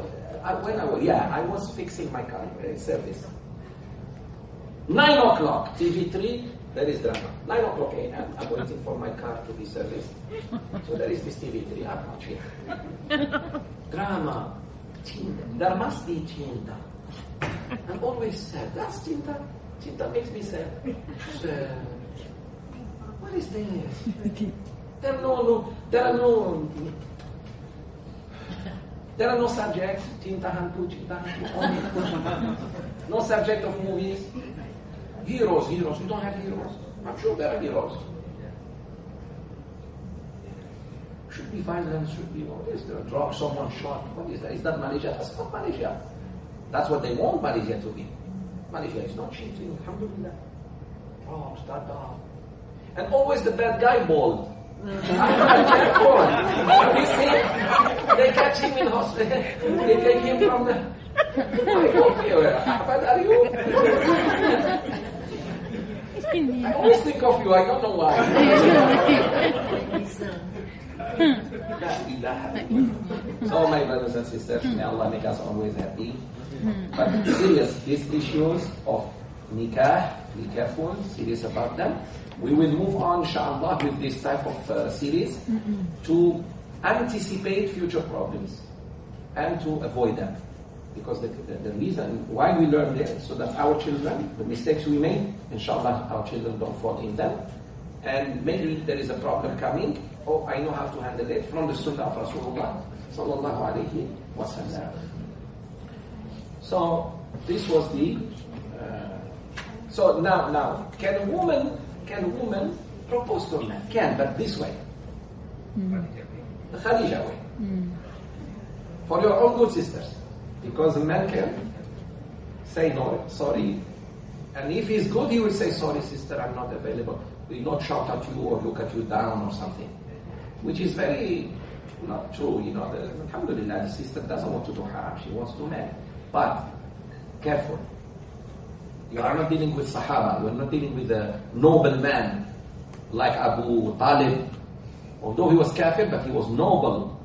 I was fixing my car service. 9 o'clock, TV3, there is drama. 9 o'clock a.m., I'm waiting for my car to be serviced. So there is this TV3, I'm watching. Drama. Cinta. There must be Cinta. I'm always sad. That's Cinta. Cinta makes me sad. Sad. What is this? There are no subjects. Cinta hantu. No subject of movies. Heroes. You don't have heroes. I'm sure there are heroes. Should be violence, should be what is there? Drug, someone shot. What is that? Is that Malaysia? That's not Malaysia. That's what they want Malaysia to be. Malaysia is not cheating, alhamdulillah. Drugs, and always the bad guy bald. I'm careful. You see, they catch him in hospital. They take him from the. Ahmad, are you? I always think of you. I don't know why. So my brothers and sisters, may Allah make us always happy. But serious, these issues of nikah, be careful, serious about them. We will move on, inshallah, with this type of series to anticipate future problems and to avoid them. Because the reason why we learn this, so that our children, the mistakes we made, inshallah, our children don't fall in them. And maybe there is a problem coming, I know how to handle it from the Sunnah of Rasulullah sallallahu alayhi wa sallam. So this was the. So now, can a woman propose to a man? Can, but this way, the Khadija way, for your own good sisters, because a man can say no, sorry, and if he's good, he will say sorry, sister, I'm not available. Will not shout at you or look at you down or something, which is very not true. You know, alhamdulillah, the sister doesn't want to do haram, she wants to marry. But careful, you are not dealing with Sahaba, you are not dealing with a noble man like Abu Talib, although he was kafir, but he was noble.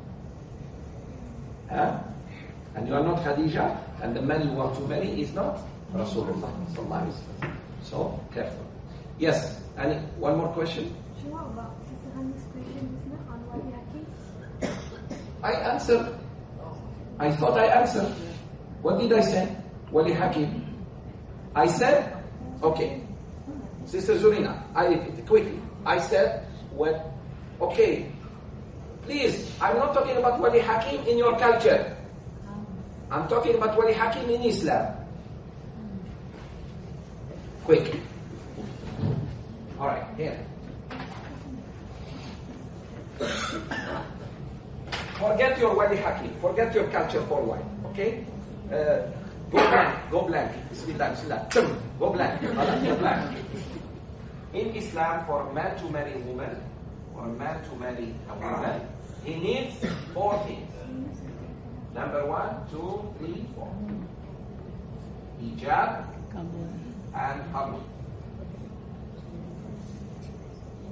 And you are not Khadija, and the man you want to marry is not Rasulullah sallallahu alaihi wasallam. So careful. Yes. And one more question? Sure, about Sister Hani's question, isn't it, on Wali Hakim? I answered. I thought I answered. What did I say? Wali Hakim. I said, okay. Sister Zurina, quickly. I said, okay, please, I'm not talking about Wali Hakim in your culture. I'm talking about Wali Hakim in Islam. Quickly. Alright, here. Forget your Wali Hakim, forget your culture for a while, okay? Go blank. Bismillah. Go blank. Go blank. In Islam, for a man to marry a woman, he needs 4 things. Number 1, 2, 3, 4. Hijab and qabul.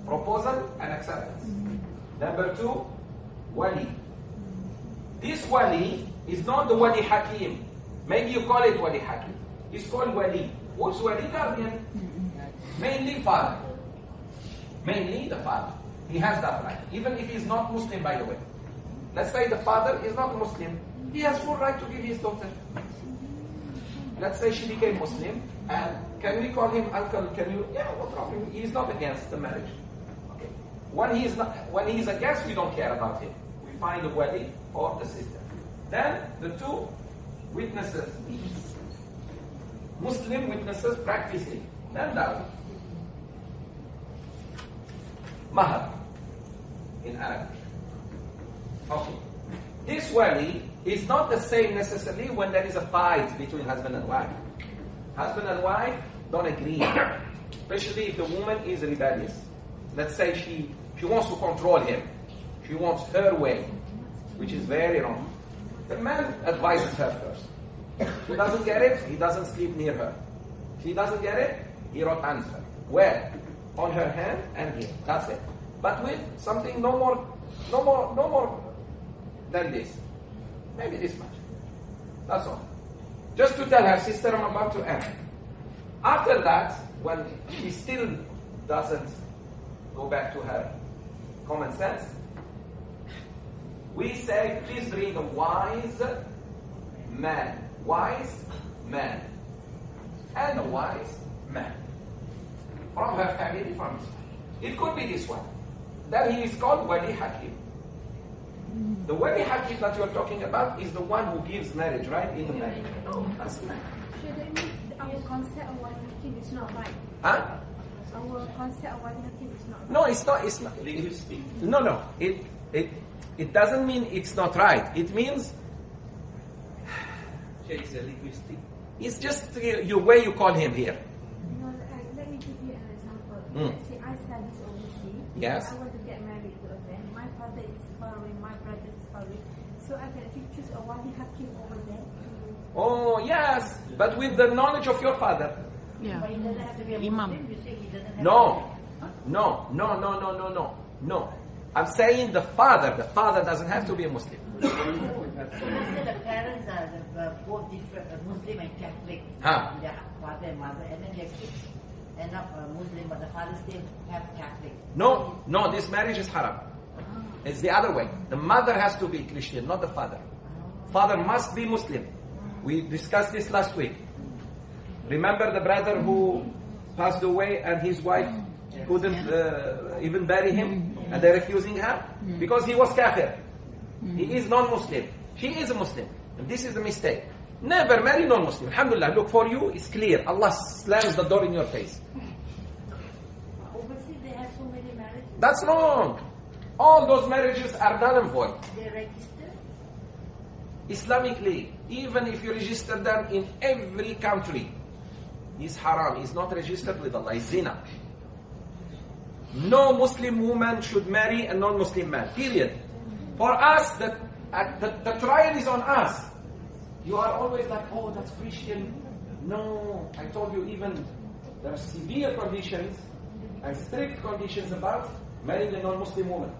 Proposal and acceptance. Number 2, wali. This wali is not the Wali Hakim. Maybe you call it Wali Hakim. It's called wali. What's wali? Guardian. Mainly father. Mainly the father. He has that right. Even if he's not Muslim, by the way. Let's say the father is not Muslim. He has full right to give his daughter. let's say she became Muslim, and can we call him uncle? Yeah, what problem? He is not against the marriage. Okay. When he is against, we don't care about him. We find the wali or the sister. Then the two witnesses, Muslim witnesses practicing. Then dowry. Mahar in Arabic. Okay. This wali is not the same necessarily when there is a fight between husband and wife. Husband and wife don't agree, especially if the woman is rebellious. Let's say she wants to control him. She wants her way, which is very wrong. The man advises her first. She doesn't get it, he doesn't sleep near her. She doesn't get it, he rottans her. Where? On her hand and here. That's it. But with something no more than this. Maybe this much. That's all. Just to tell her sister, I'm about to end. After that, when she still doesn't go back to her common sense, we say, please bring a wise man. Wise man. And a wise man. From her family, from his family. It could be this one. Then he is called Wali Hakim. The Wali Hakim that you are talking about is the one who gives marriage, right? In the marriage. No, that's not. So that means our concept of Wali Hakim is not right. Huh? Our concept of Wali Hakim is not right. No, it's not. It's not. Linguistic. No. It doesn't mean it's not right. It means It's a linguistic. it's just your way you call him here. No, let me give you an example. Let's say I study overseas. Yes. I want to get married to a man. My father is far away. My brother is far away. So I can actually choose a Wali Hakim over there. Oh yes, but with the knowledge of your father. Yeah. But he doesn't have to be a Imam. Muslim. You say he doesn't have No. to No. I'm saying the father. The father doesn't have to be a Muslim. So let's say the parents are both different, Muslim and Catholic. Huh. Their father and mother, and then their kids end up Muslim, but the father still have Catholic. No, this marriage is haram. It's the other way. The mother has to be Christian, not the father. Father must be Muslim. We discussed this last week. Remember the brother who passed away and his wife couldn't even bury him, and they're accusing her because he was kafir. He is non-Muslim. She is a Muslim. And this is a mistake. Never marry non-Muslim. Alhamdulillah, look, for you, it's clear. Allah slams the door in your face. Overseas, they have so many marriages. That's wrong. All those marriages are null and void. They register. Islamically, even if you register them in every country, it's haram. It's not registered with Allah. It's zina. No Muslim woman should marry a non-Muslim man. Period. For us, the trial is on us. You are always like, oh, that's Christian. No, I told you even there are severe conditions and strict conditions about marrying a non-Muslim woman.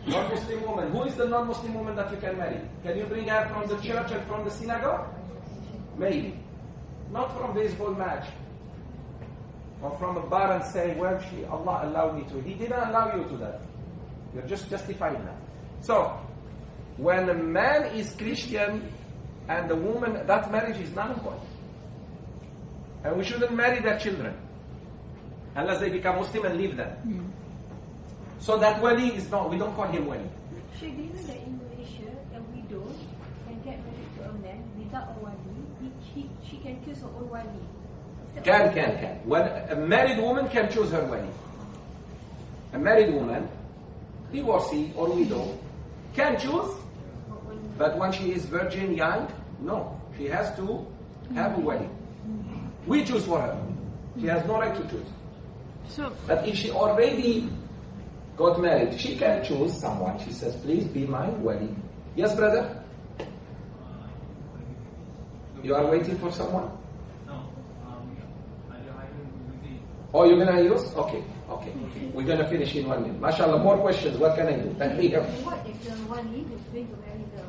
Non-Muslim woman. Who is the non-Muslim woman that you can marry? Can you bring her from the church and from the synagogue? Maybe. Not from baseball match. Or from a bar and say, well, Allah allowed me to. He didn't allow you to that. You're just justifying that. So, when a man is Christian and the woman, that marriage is null and void. And we shouldn't marry their children unless they become Muslim and leave them. So that wali is not, we don't call him wali. So do you know that in Malaysia, a widow can get married to a man without a wali? She can choose her own wali. Can. When a married woman can choose her wali. A married woman, divorcee or widow, can choose, but when she is virgin, young, no. She has to have a wali. We choose for her. She has no right to choose. But if she already got married, she can choose someone. She says, please be my wali. Yes, brother? You are waiting for someone? Oh, you're going to use? Okay. We're going to finish in 1 minute. MashaAllah, more questions. What can I do? What if the wali who's going to marry the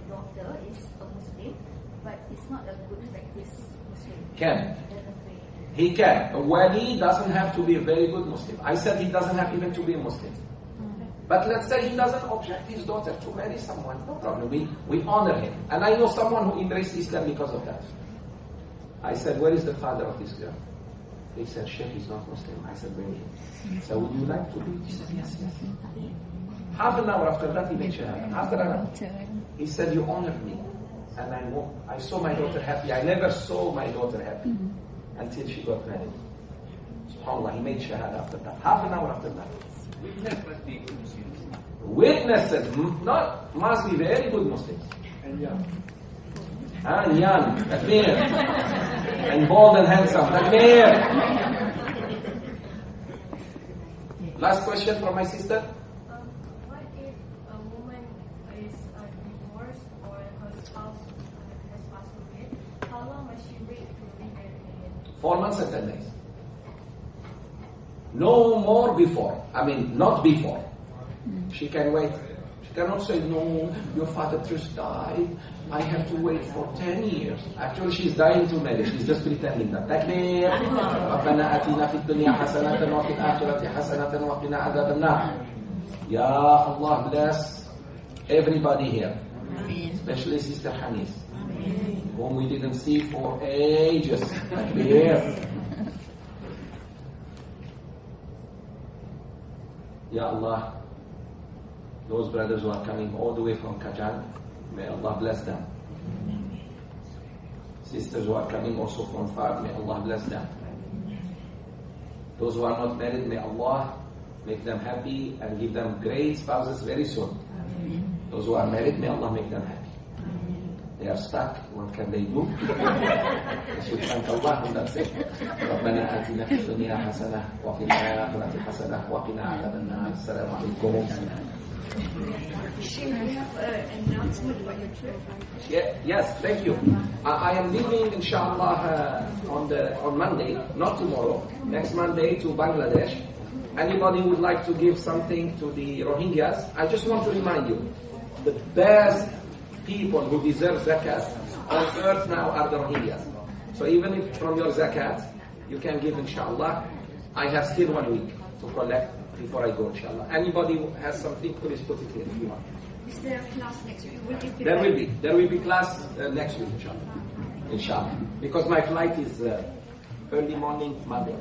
daughter is a Muslim, but it's not a good practice Muslim? He can. A wali doesn't have to be a very good Muslim. I said he doesn't have even to be a Muslim. But let's say he doesn't object his daughter to marry someone, no problem. We honor him. And I know someone who embraced Islam because of that. I said, where is the father of this girl? He said, Sheikh, he's not Muslim. I said, bring him. So would you like to be? He said, yes, yes. Half an hour after that, he made shahada. After an hour. He said, you honored me. And I saw my daughter happy. I never saw my daughter happy until she got married. SubhanAllah, he made shahada after that. Half an hour after that. Witness must be good Muslims. Witnesses must be very good Muslims. And young. And young, takbir. And bold and handsome, takbir. Last question from my sister. What if a woman is divorced or her spouse has passed away? How long must she wait to remarry again? 4 months and 10 days. No more before. I mean, not before. She can wait. She cannot say, no, your father just died. I have to wait for 10 years. Actually, she's dying to marry. She's just pretending that. Takbir. رَبَّنَا آتِنَا فِي الدُّنْيا حَسَنَةً وَفِي الْآخِرَةِ حَسَنَةً وَقِنَا عَذَابَ النَّارِ. Ya Allah bless everybody here. Especially Sister Hanis, whom we didn't see for ages. Takbir. Ya Allah, those brothers who are coming all the way from Kajang, may Allah bless them. Sisters who are coming also from far, may Allah bless them. Those who are not married, may Allah make them happy and give them great spouses very soon. Those who are married, may Allah make them happy. They are stuck, what can they do? They should thank Allah and that's it. رَبَّنَا آتِنَا فِي الدُّنْيا حَسَنَةً وَفِي الْآخِرَةِ حَسَنَةً وَقِنَا عَذَابَ النَّارِ. السلام عليكم. Sheikh, we have an announcement about your trip. Yes, thank you. I am leaving, inshallah, on Monday, not tomorrow, next Monday to Bangladesh. Anybody would like to give something to the Rohingyas? I just want to remind you, the best people who deserve zakat on earth now are the Rohingyas. So even if from your zakat, you can give, inshallah. I have still 1 week to collect before I go, inshallah. Anybody who has something, please put it here if you want. Is there a class next week? There will be class next week, inshallah. Inshallah. Because my flight is early morning Monday.